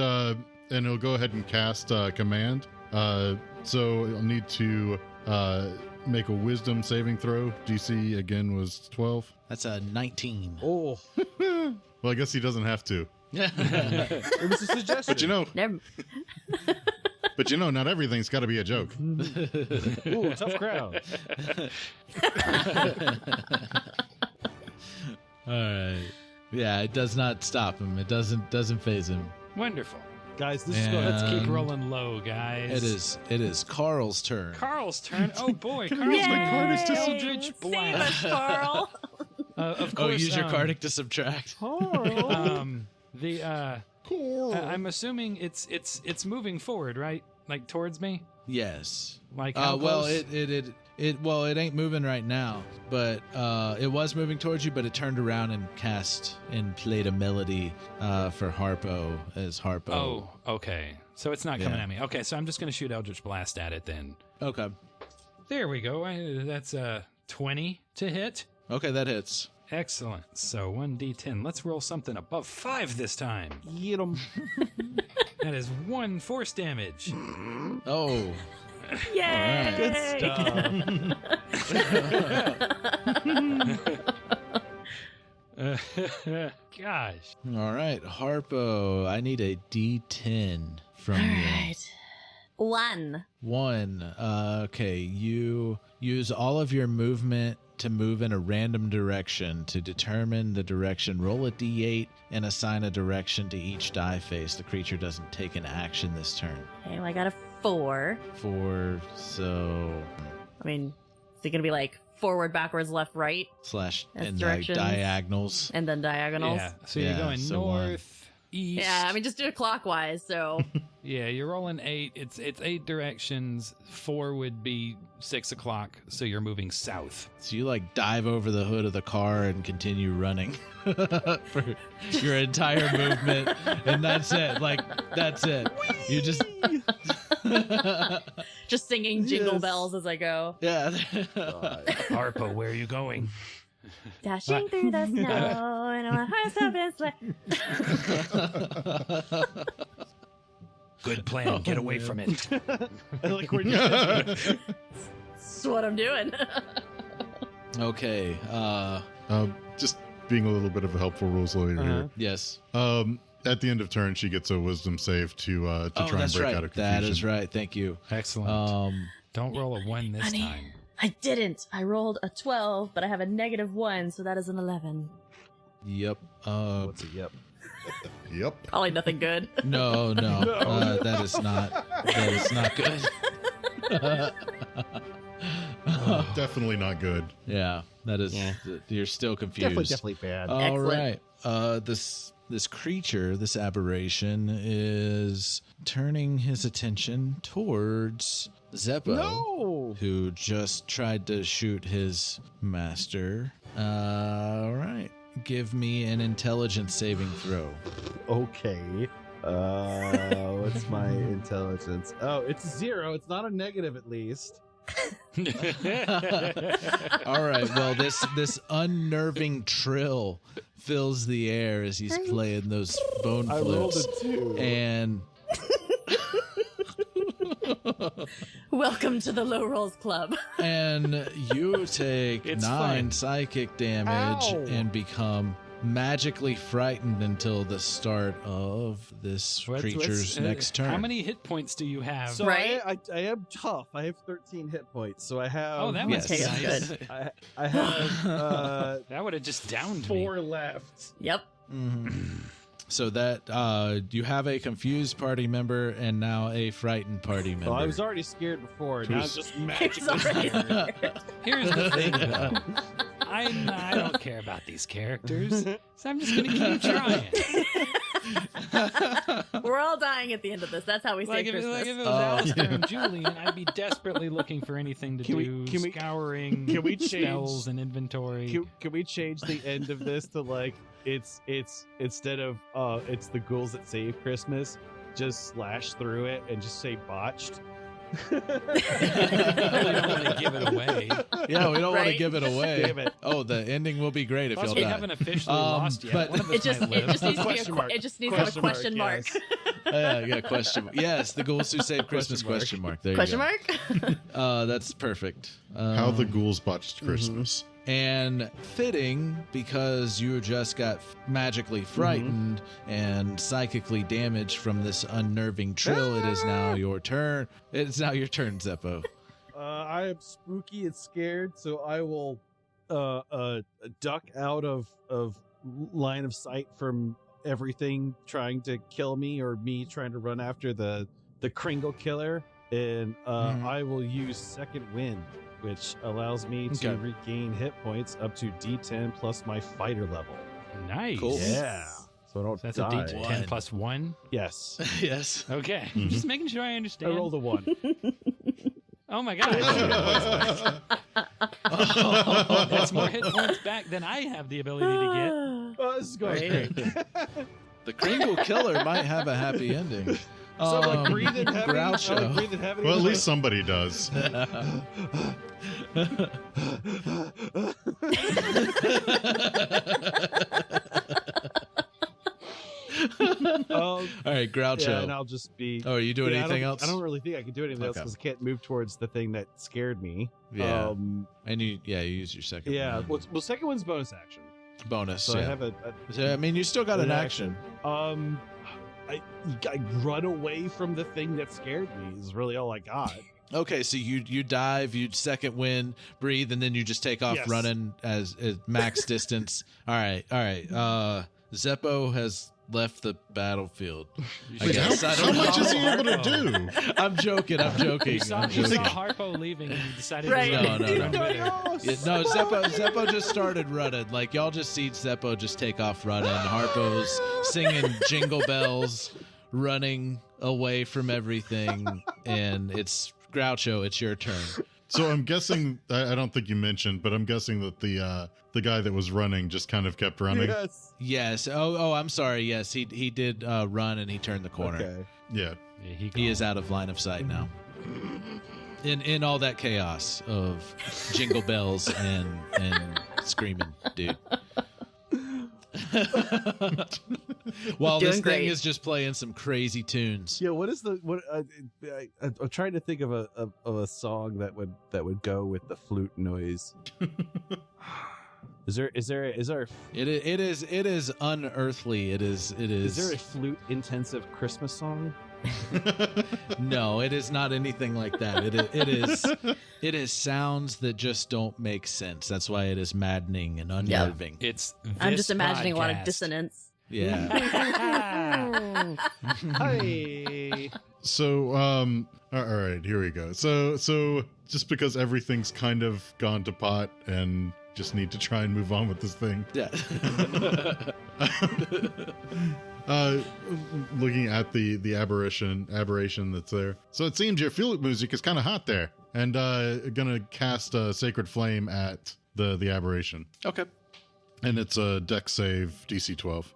he'll go ahead and cast command. So you'll need to make a wisdom saving throw. DC again was 12. That's a 19. Oh, Well, I guess he doesn't have to. it was a suggestion. But you know, not everything's got to be a joke. Ooh, tough crowd. All right. Yeah, it does not stop him. It doesn't phase him. Wonderful. Guys, this is Yeah. going. Let's keep Um, rolling low, guys. It is Karl's turn. Carl's turn. Oh boy, Carl's Yay! going Cardic to Eldritch Save us, Blast. Carl. Of Oh, course. use your Cardic to subtract. I'm assuming it's moving forward, right? Like towards me. Yes. Like how Well, close? it ain't moving right now, but it was moving towards you, but it turned around and played a melody for Harpo as Harpo. Oh, okay. So it's not coming Yeah. at me. Okay, so I'm just going to shoot Eldritch Blast at it then. Okay. There we go. That's 20 to hit. Okay, that hits. Excellent. So 1d10. Let's roll something above 5 this time. Get 'em. That is 1 force damage. Oh. Yay! Good Gosh. All right, Harpo, I need a D10 from All you. right. 1. 1. Okay, you use all of your movement to move in a random direction. To determine the direction, roll a D8 and assign a direction to each die face. The creature doesn't take an action this turn. Okay, well, I got a 4. 4, so I mean, is it going to be like forward, backwards, left, right, slash That's and directions. diagonals. and then diagonals? Yeah. So Yeah, you're going so one. north, east. Yeah, I mean, just do it clockwise, so. Yeah, you're rolling 8. It's 8 directions. 4 would be 6 o'clock, so you're moving south. So you like dive over the hood of the car and continue running for your entire movement, and that's it. Like that's it. You just Just singing jingle Yes. bells as I go. yeah. Harpo, where are you going? Dashing through the snow and my heart's open sleigh. Good plan. Get away from it. I like where you That's what I'm doing. Okay. Just being a little bit of a helpful rules lawyer here. Yes. At the end of turn, she gets a wisdom save to try and that's break right. out of confusion. That is right. Thank you. Excellent. Don't roll a 1 this Honey. time. I didn't. I rolled a 12, but I have a -1, so that is an 11. Yep. What's a yep? Yep. Probably nothing good. No, that is not good. Definitely not good. Yeah, that is. Yeah. You're still confused. Definitely bad. All Excellent. right. This creature, this aberration, is turning his attention towards Zeppo, No! who just tried to shoot his master. All right. Give me an intelligence saving throw. Okay. What's my intelligence? Oh, it's 0. It's not a negative, at least. All right. Well, this unnerving trill fills the air as he's playing those bone I rolled flutes. a 2. And Welcome to the Low Rolls Club. and you take It's 9 fun. psychic damage Ow. and become magically frightened until the start of this creature's next turn. How many hit points do you have? So Right? I am tough. I have 13 hit points. So I have. Oh, that was Yes. nice. Good. I have That would have just downed me. 4 left. Yep. So that you have a confused party member and now a frightened party member. Well, I was already scared before. Now I'm just magically Sorry. scared. Here's the thing, though. I don't care about these characters, so I'm just gonna keep trying. We're all dying at the end of this. That's how we Like say if, Christmas. like if it was Oh. Alistair and Julian, I'd be desperately looking for anything to Can we- do, can we- scouring can we change- spells and inventory. Can we change the end of this to like it's instead of it's the ghouls that save Christmas, just slash through it and just say botched. We don't want to give it away. Yeah, we don't want to Right? give it away. Damn it. Oh, the ending will be great if Plus, y'all we die. haven't officially Um, lost yet. but- One of us It just might live. needs to be Question mark. it just needs to have a question mark. Yes. Yeah, question mark. Yes, the ghouls who saved Christmas? Question mark. There you Question go. mark? That's perfect. How the ghouls botched Christmas. And fitting because you just got magically frightened and psychically damaged from this unnerving trill. It is now your turn. It's now your turn, Zeppo. I am spooky and scared, so I will duck out of line of sight from everything trying to kill me or me trying to run after the Kringle killer, and I will use Second Wind, which allows me to Okay. regain hit points up to D10 plus my fighter level. Nice. Cool. Yeah, so I don't So that's die. a D10 plus 1. Yes, Yes. Okay. Mhm. Just making sure I I understand. rolled a 1. Oh my god. That's more hit points back than I have the ability to get. Oh, this is going Great. great. The Kringle killer might have a happy ending. So I'm like breathing heavy. Groucho. I'm like breathing heavy. Well, at least somebody does. All right, Groucho. Yeah, and I'll just be. Oh, are you doing Yeah, anything I else? don't really think I can do anything else Okay. because I can't move towards the thing that scared me. Yeah. And you use your second. Yeah. one. Well, second one's bonus action. Bonus. So yeah. I have a So, I mean, you still got an action. I run away from the thing that scared me is really all I got. Okay, so you dive, you second wind, breathe, and then you just take off Yes. running as max distance. All right. Zeppo has left the battlefield. I Wait, guess. I how don't much know. is he able to do? I'm joking. You saw I'm joking. Harpo leaving and you decided Right. to run. No. Run with her. Yeah, no, Zeppo just started running. Like, y'all just see Zeppo just take off running. Harpo's singing jingle bells, running away from everything, and it's Groucho. It's your turn. So I'm guessing, I don't think you mentioned, but I'm guessing that the guy that was running just kind of kept running. Yes. Yes. Oh, I'm sorry. Yes, he did run and he turned the corner. Okay. Yeah. Yeah, He is out of line of sight now. In all that chaos of jingle bells and screaming, dude. While Doing this great. thing is just playing some crazy tunes. Yeah. What is the what? I'm trying to think of a song that would go with the flute noise. Is there It is unearthly. It is there a flute intensive Christmas song? no, it is not anything like that. It is sounds that just don't make sense. That's why it is maddening and unnerving. It's I'm just this imagining a lot of podcast. dissonance. Yeah. Hey. So, all right, here we go. So just because everything's kind of gone to pot and just need to try and move on with this thing. Yeah. Looking at the aberration that's there. So it seems your flute music is kind of hot there, and gonna cast a sacred flame at the aberration, Okay. and it's a dex save DC 12.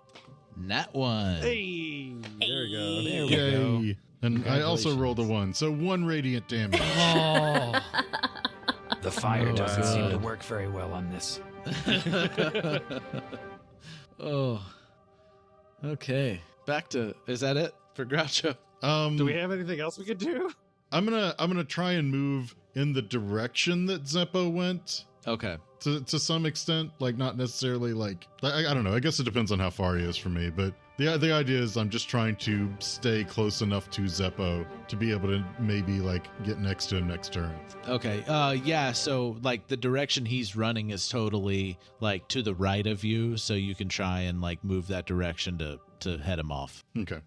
Nat 1. Hey. There we go. There we go. Yay! And I also rolled a 1, so 1 radiant damage. Oh. The fire Oh, doesn't seem to God. work very well on this. Oh. Okay. Back to, is that it for Groucho? Do we have anything else we could do? I'm gonna try and move in the direction that Zeppo went. Okay. To some extent, like not necessarily like I don't know. I guess it depends on how far he is from me, but the idea is I'm just trying to stay close enough to Zeppo to be able to maybe like get next to him next turn. Okay. Yeah. So like the direction he's running is totally like to the right of you, so you can try and like move that direction to head him off. Okay,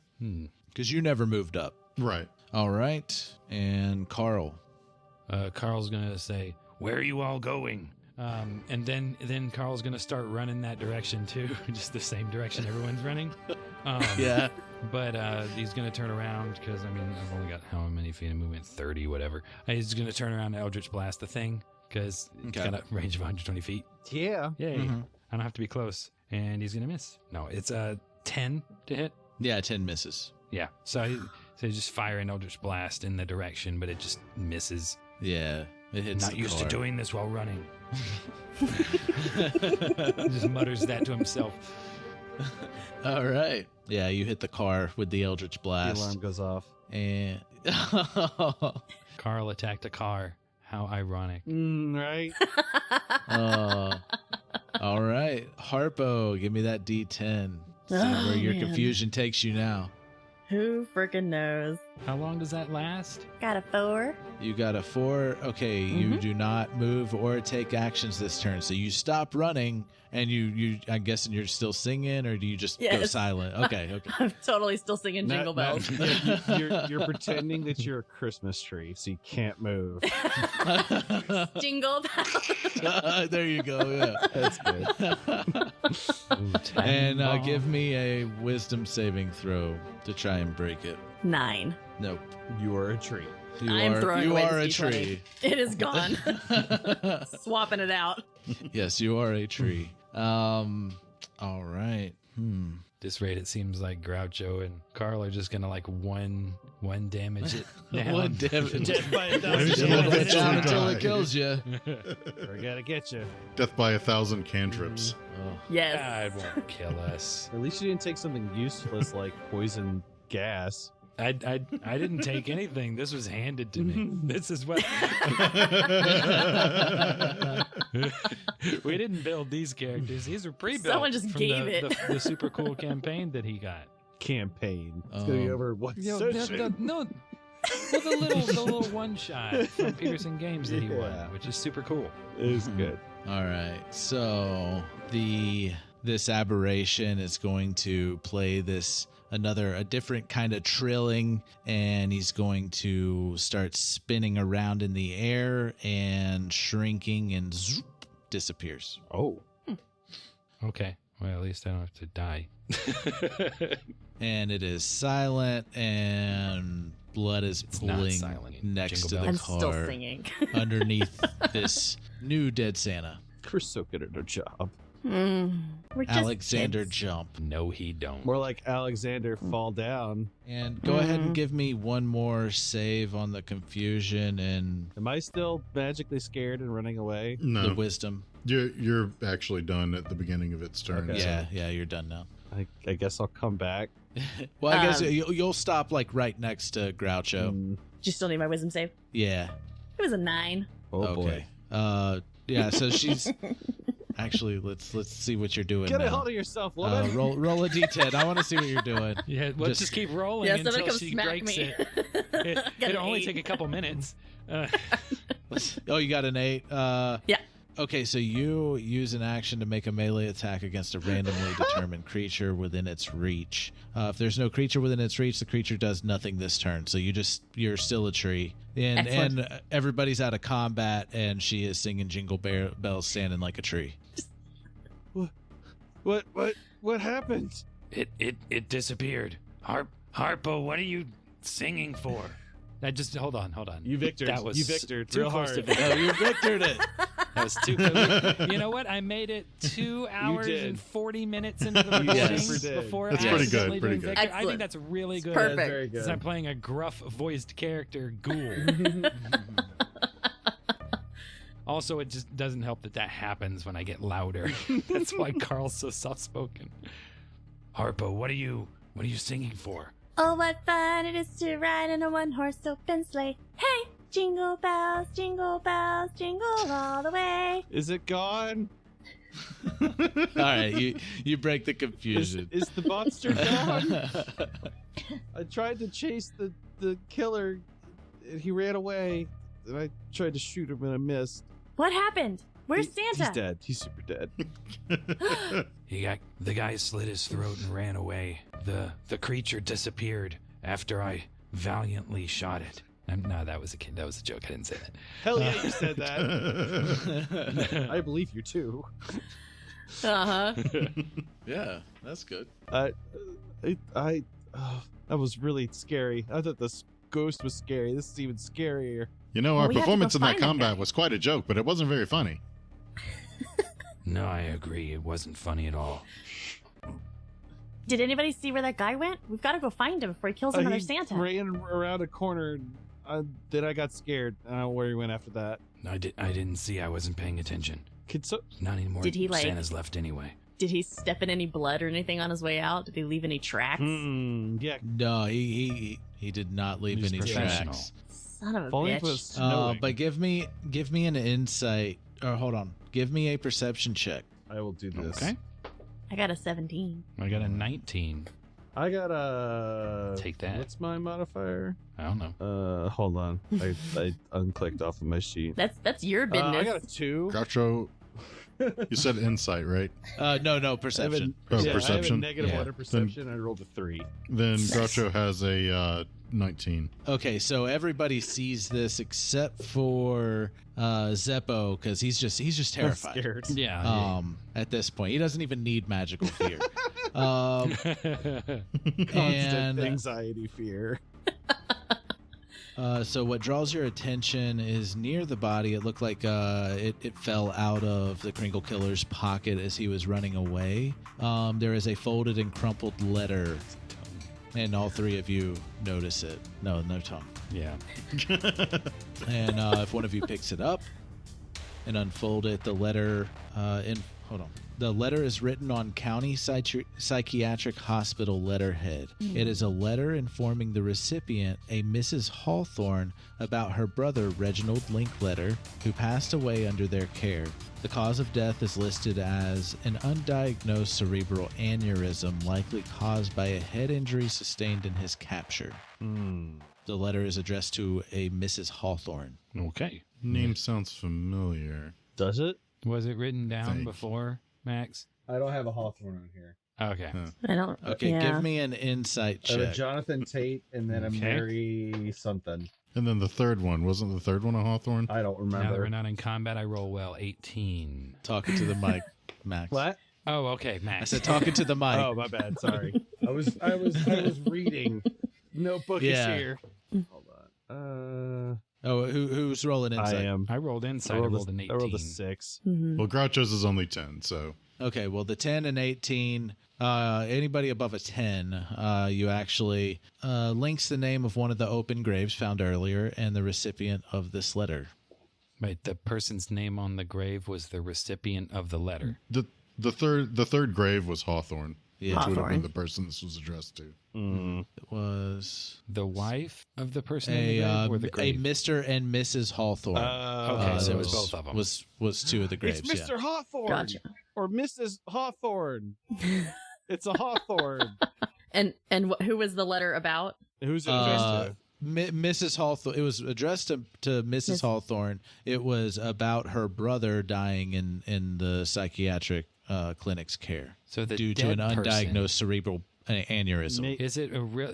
Because you never moved up. right. All right. And Karl. Carl's gonna say, "Where are you all going?" And then Carl's gonna start running that direction too, just the same direction everyone's running. Yeah. But he's gonna turn around because I've only got how many feet of movement? 30, whatever. He's gonna turn around and Eldritch Blast the thing because it's Okay. got a range of 120 feet. Yeah. Yay! Mhm. I don't have to be close, and he's gonna miss. No, it's 10 to hit. Yeah. 10 misses. Yeah. So he's just firing Eldritch Blast in the direction, but it just misses. Yeah. It hits Not the used to car. doing this while running. He just mutters that to himself. All right. Yeah. You hit the car with the Eldritch The Blast. alarm goes off. And Karl attacked a car. How ironic. Right? all right, Harpo, give me that D10. See Oh, where your man. confusion takes you now. Who freaking knows? How long does that last? Got a 4. You got a 4. Okay, you do not move or take actions this turn. So you stop running, and you I'm guessing you're still singing, or do you just go Yes. silent? Okay. I'm totally still singing Jingle Bells. You're pretending that you're a Christmas tree, so you can't move. Jingle Bells. There you go. Yeah. That's good. Ooh, And give me a wisdom saving throw to try and break it. 9. Nope. You are a tree. I'm throwing away a this D20. tree. It is gone. Swapping it out. Yes, you are a tree. All right. This rate, it seems like Groucho and Karl are just gonna like one damage it down. One damage. Death by a Just thousand hold it Eventually down until die. it kills you. We're gonna get you. Death by 1,000 cantrips. Yes. God, it won't kill us. At least you didn't take something useless like poison gas. I didn't take anything. This was handed to me. This is what we didn't build these characters. These were pre-built. Someone just from gave it. the super cool campaign that he got. Campaign. It's gonna be over one session. No, well, the little one shot from Peterson Games that he won, Yeah. which is super cool. It was good. All right. So this aberration is going to play a different kind of trilling, and he's going to start spinning around in the air and shrinking and zoop, disappears. Oh. Okay, well at least I don't have to die. And it is silent, and blood is It's not pooling silent. next Jingle to the bells. I'm still car singing. underneath this new dead Santa. We're so good at our job. We're just Alexander kids. Jump. No, he don't. More like Alexander fall down. And go ahead and give me one more save on the confusion and Am I still magically scared and running away? the No, wisdom. you're actually done at the beginning of its turn. Okay. so- Yeah, you're done now. I guess I'll come back. Well, I guess Um, you'll stop like right next to Groucho. Mm, Do you still need my wisdom save? Yeah. It was a 9. oh boy. Okay. Yeah. So she's actually let's see what you're doing Get a now. hold of yourself, woman. Roll a d10. I want to see what you're doing. Yeah, well, Just- just keep rolling Yeah, until somebody come she smack breaks me. it. Got It'll an only 8. take a couple minutes. Oh, you got an 8. Yeah. Okay, so you use an action to make a melee attack against a randomly determined creature within its reach. If there's no creature within its reach, the creature does nothing this turn. So you're still a tree. And everybody's out of combat, and she is singing Jingle Bells, standing like a tree. What happened? It disappeared. Harpo, what are you singing for? I just hold on. You victored. That was you victored too real close hard. to victory. Oh, you victored it. That was too close. You know what? I made it 2 hours did. and 40 minutes into the recording Yes. before That's I pretty accidentally good, pretty doing good. victory. I Excellent. think that's really good. Perfect. That's very Since good. I'm playing a gruff voiced character, Ghoul. Also, it just doesn't help that happens when I get louder. That's why Karl's so soft spoken. Harpo, what are you singing for? Oh, what fun it is to ride in a one-horse open sleigh. Hey, jingle bells, jingle all the way. Is it gone? All right, you break the confusion. Is the monster gone? I tried to chase the killer. And he ran away. And I tried to shoot him and I missed. What happened? Where's Santa? He's dead. He's super dead. The guy slit his throat and ran away. The creature disappeared after I valiantly shot it. No, that was a kid. That was a joke. I didn't say that. Hell yeah, you said that. I believe you too. Uh-huh. Yeah, that's good. That was really scary. I thought this ghost was scary. This is even scarier. You know, Well, our we have to performance go in that find that combat guy. was quite a joke, but it wasn't very funny. No, I agree. It wasn't funny at all. Did anybody see where that guy went? We've got to go find him before he kills another He Santa. ran around a corner. Then I got scared. I don't know where he went after that. I didn't see. I wasn't paying attention. Not anymore. Did he, like- Santa's left anyway. Did he step in any blood or anything on his way out? Did he leave any tracks? Yeah. No, he did not leave He's any professional. tracks. Son of a Falling was bitch. snowing. But give me an insight. Or hold on, give me a perception check. I will do this. Okay. I got a 17. I got a 19. I got a. Take that. What's my modifier? I don't know. Hold on. I unclicked off of my sheet. That's your business. I got a 2. Groucho, you said insight, right? No, perception. Oh, I have a perception? negative Yeah. 1 in perception. I rolled a 3. Then Groucho has a 19. Okay, so everybody sees this except for Zeppo, because he's just terrified. Scared. Yeah. At this point, he doesn't even need magical fear. Constant And anxiety, fear. so what draws your attention is near the body. It looked like it fell out of the Kringle Killer's pocket as he was running away. There is a folded and crumpled letter, and all three of you notice it. No tongue. Yeah. And if one of you picks it up and unfold it, the letter the letter is written on County Psychiatric Hospital letterhead. It is a letter informing the recipient, a Mrs. Hawthorne, about her brother Reginald Linkletter, who passed away under their care. The cause of death is listed as an undiagnosed cerebral aneurysm likely caused by a head injury sustained in his capture. The letter is addressed to a Mrs. Hawthorne. Okay. Name sounds familiar. Does it? Was it written down Thank. before, Max? I don't have a Hawthorne on here. Okay. I don't. Okay, yeah. give me an insight I have a check. Jonathan Tate and then a Okay. Mary something. And then the third one, wasn't the third one a Hawthorne? I don't Now that we're remember. not in combat, I roll well. 18. Talking to the mic, Max. What? Oh, okay, I Max. said talking to the mic. Oh, my bad. Sorry. I was reading. Notebook Yeah. is here. Hold on. Oh, who's rolling I insight? am. I rolled inside. I rolled an 18. I rolled a 6. Mhm. Well, Groucho's is only 10, so. Okay, well, the 10 and 18, anybody above a 10, you actually links the name of one of the open graves found earlier and the recipient of this letter. Wait, the person's name on the grave was the recipient of the letter. The third grave was Hawthorne, Yeah, which would have Hawthorne. been the person this was addressed to. it was The wife of the person in the grave or the a grave? Mr. and Mrs. Hawthorne. Okay, so that it was both of them. Was two of the graves, It's Mr. yeah. Hawthorne. Gotcha. Or Mrs. Hawthorne. It's a Hawthorne. And who was the letter about? Who's it addressed to? Mrs. Hawthorne. It was addressed to Mrs. Hawthorne. It was about her brother dying in the psychiatric clinic's care, So the due to an dead person- undiagnosed cerebral aneurysm. Is it a real?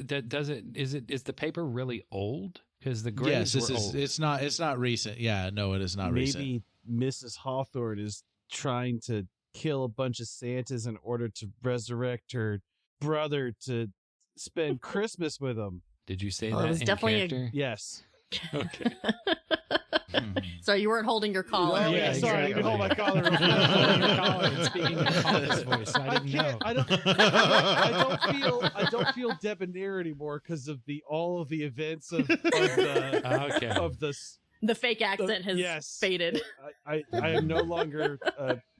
Is the paper really old? Because the Yes, graves were old. it's not recent. Yeah, no, it is not recent. Maybe Mrs. Hawthorne is trying to kill a bunch of Santas in order to resurrect her brother to spend Christmas with him. Did you say Well, it that was in definitely a- character? Yes. Okay. So you weren't holding your collar. Oh, yeah, sorry, I can hold my collar. Speaking in Carl's voice, so I didn't know. I don't feel debonair anymore because of all of the events of the Okay. of the. The fake accent has Yes. faded. I am no longer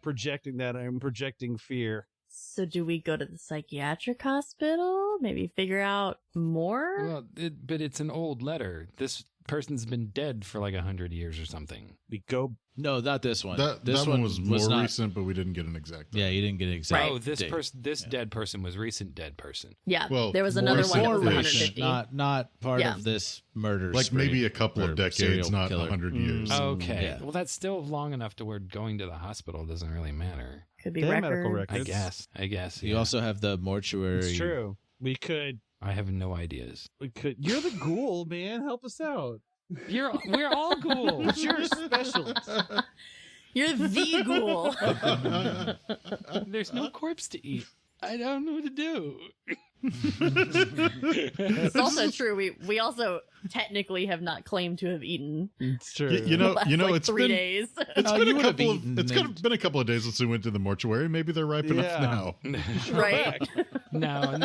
projecting that. I am projecting fear. So do we go to the psychiatric hospital? Maybe figure out more? Well, but it's an old letter. This person's been dead for like 100 years or something. We go. No, not this one. That this one was more not, recent, but we didn't get an exact. Yeah, you didn't get an exact. Right. Oh, this date. person, this dead person was recent dead person. Yeah, Well, there was more another one that was recent, 150. not part Yeah. of this murder. Like spree maybe a couple or of decades, serial not killer. 100 years. Okay. Yeah. Well, that's still long enough to where going to the hospital doesn't really matter. Could be They have record. medical records. I guess. You yeah. also have the mortuary. It's true. We could. I have no ideas. You're the ghoul, man. Help us out. We're all ghouls. What's your special? You're the ghoul. There's no corpse to eat. I don't know what to do. It's also true. We also technically have not claimed to have eaten. It's true. You know, the last, you know, like, it's 3 been days. it's Oh, been you a would've couple of eaten it's and- been a couple of days since we went to the mortuary. Maybe they're ripe enough Yeah. now. Right? No.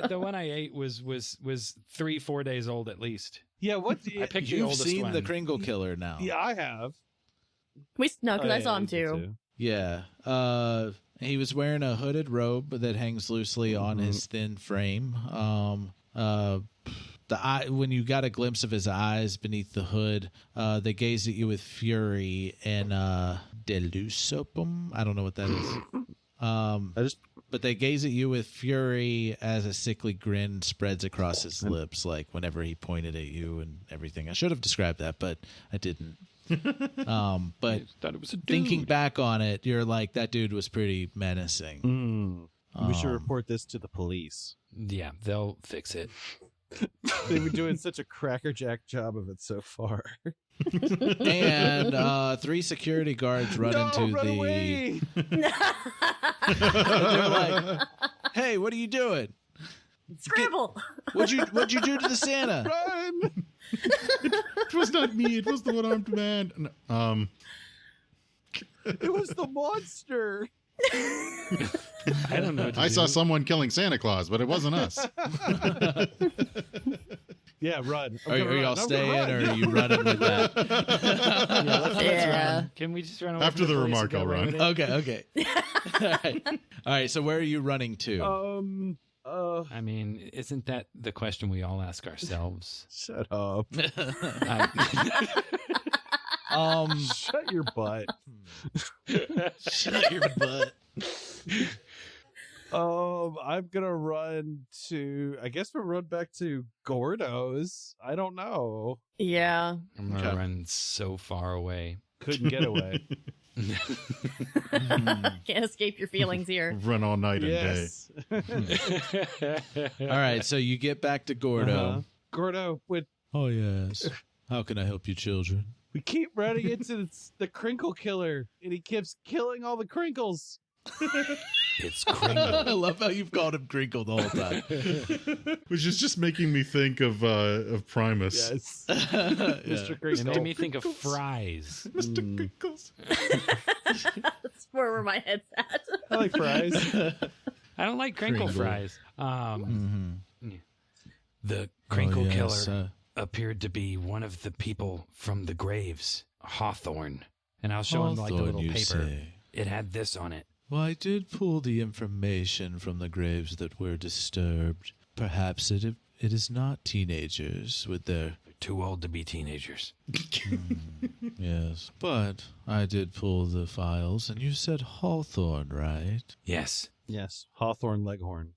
The one I ate was 3-4 days old at least. Yeah. What? I picked the You've oldest seen one. the Kringle Killer now. Yeah, I have. No, because Oh, I yeah, saw him you did too. Yeah. He was wearing a hooded robe that hangs loosely on his thin frame. The eye, when you got a glimpse of his eyes beneath the hood, they gaze at you with fury and delusopum. I don't know what that is. But they gaze at you with fury as a sickly grin spreads across his lips, like whenever he pointed at you and everything. I should have described that, but I didn't. But I thought it was a dude. thinking back on it, you're like, that dude was pretty menacing. We should report this to the police. Yeah, they'll fix it. They've been doing such a crackerjack job of it so far. And 3 security guards run into run the. away! They're like, "Hey, what are you doing? Scramble! What'd you do to the Santa?" Run! It was not me. It was the one-armed man. It was the monster. I don't know. What to I do. saw someone killing Santa Claus, but it wasn't us. Yeah, run. Are y'all staying or are you running with that? Yeah. Can we just run away After from the police remark, and go I'll right run. with it? Okay. All right. So where are you running to? I mean, isn't that the question we all ask ourselves? Shut up. Shut your butt. Shut your butt. I'm gonna run to. I guess we'll run back to Gordo's. I don't know. Yeah. I'm gonna run so far away. Couldn't get away. Can't escape your feelings here. Run all night and day. Yes. All right. So you get back to Gordo. Gordo, Oh yes. How can I help you, children? we keep running into the Crinkle Killer, and he keeps killing all the crinkles. It's Kringle. I love how you've called him Crinkle the whole time. Which is just making me think of Primus. Yes, Yeah. Mr. It Crinkle. made me think of fries. Mr. Crinkles. That's where my head's at. I like fries. I don't like crinkle Kringle. fries. Mm-hmm. The Crinkle Oh, yes, Killer appeared to be one of the people from the graves, Hawthorne. And I'll show him like the Hawthorne, little you paper. say? It had this on it. Well, I did pull the information from the graves that were disturbed. Perhaps it is not teenagers with their... They're too old to be teenagers. Yes, but I did pull the files, and you said Hawthorne, right? Yes. Yes, Hawthorne Leghorn.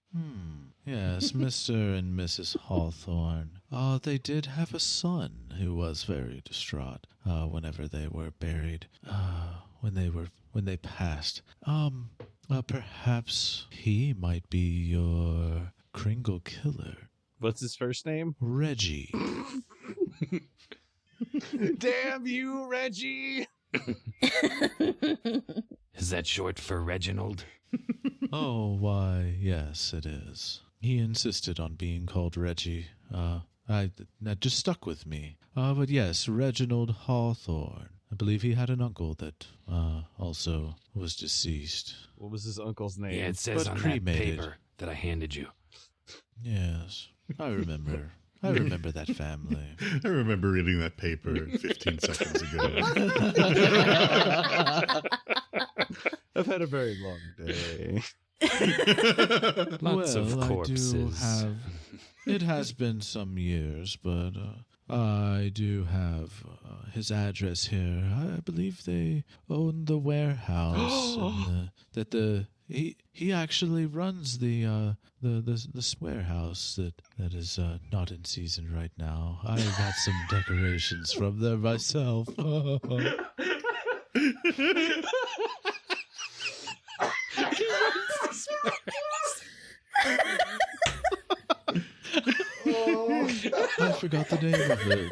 Yes, Mr. and Mrs. Hawthorne. They did have a son who was very distraught whenever they were buried. When they passed. Perhaps he might be your Kringle killer. What's his first name? Reggie. Damn you, Reggie! Is that short for Reginald? Oh, why, yes, it is. He insisted on being called Reggie. That just stuck with me. But yes, Reginald Hawthorne. I believe he had an uncle that also was deceased. What was his uncle's name? Yeah, it says But on cremated. that paper that I handed you. Yes, I remember. I remember that family. I remember reading that paper 15 seconds ago. I've had a very long day. Lots of Well, corpses. It has been some years, but I do have his address here. I believe they own the warehouse. He actually runs the warehouse that is not in season right now. I got some decorations from there myself. I forgot the name of it.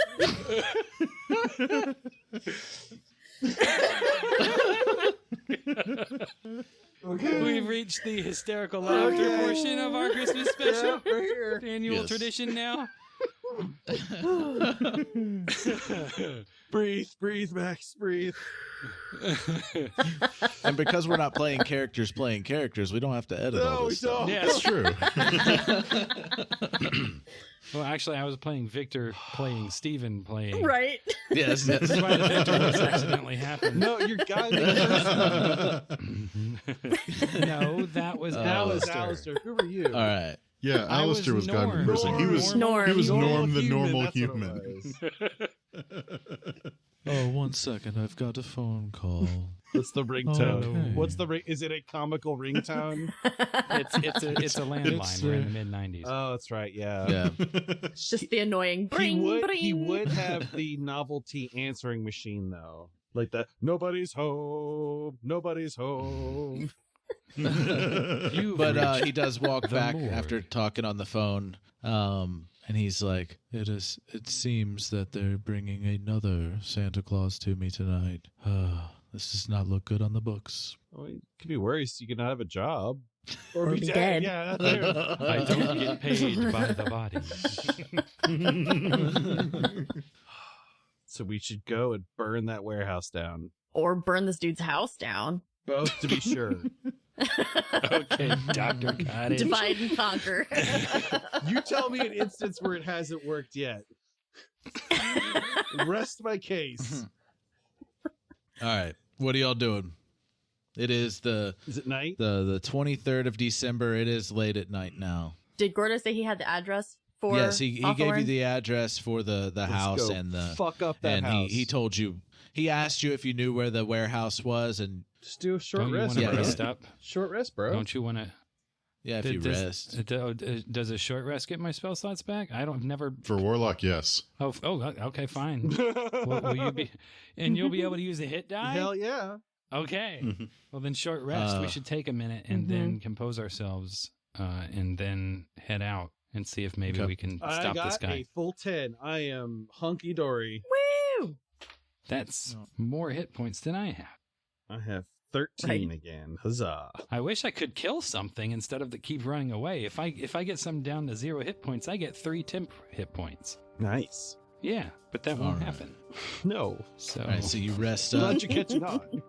We've reached the hysterical laughter portion of our Christmas special. Annual Yes. tradition now. Breathe, Max, breathe. And because we're not playing characters, we don't have to edit all this stuff. Yeah, That's true. Well, actually, I was playing Victor, playing Steven, playing. Right. Yes. That's why the Victor was accidentally happened. No, your guy. No, that was Alistair. Alistair. Who were you? All right. Yeah, I was Alistair was God Norm. person. He was Norm. he was Norm the Human, normal that's what it human. was. Oh, 1 second. I've got a phone call. What's the ringtone? Okay. What's the ring? Is it a comical ringtone? It's a landline. It's, We're in the mid '90s. Oh, that's right. Yeah. Yeah. It's just the annoying bring, He bring. would have the novelty answering machine though, like that. Nobody's home. Nobody's home. You've But reached he does walk the back morgue. after talking on the phone. And he's like, It seems that they're bringing another Santa Claus to me tonight. This does not look good on the books. Well, you could be worse. You could not have a job. Or be dead. Yeah, that's true. I don't get paid by the body. So we should go and burn that warehouse down. Or burn this dude's house down. Both to be sure. Okay, Dr. Cottage. Divide and conquer. You tell me an instance where it hasn't worked yet. Rest my case. All right. What are y'all doing? It is Is it night? the 23rd of December. It is late at night now. Did Gordo say he had the address for Yes, he gave you Hawthorne? the address for the Let's house go and the fuck up that and house. he told you, he asked you if you knew where the warehouse was, and Just do a short Don't you rest, want to Yeah, bro. rest up? Short rest, bro. Don't you want to? yeah, if you rest. Does a short rest get my spell slots back? I've never. For Warlock, yes. Oh, okay, fine. Will you be? And you'll be able to use the hit die. Hell yeah. Okay. Mhm. Well, then short rest. We should take a minute and then compose ourselves, and then head out and see if maybe Okay. we can I stop got this guy. a full 10. I am hunky dory. Woo! That's more hit points than I have. I have 13 again. Huzzah. I wish I could kill something instead of keep running away. If I get something down to 0 hit points, I get 3 temp hit points. Nice. Yeah, but that won't All right. happen. No. So, All right, so you rest I'm up. glad you're catching on.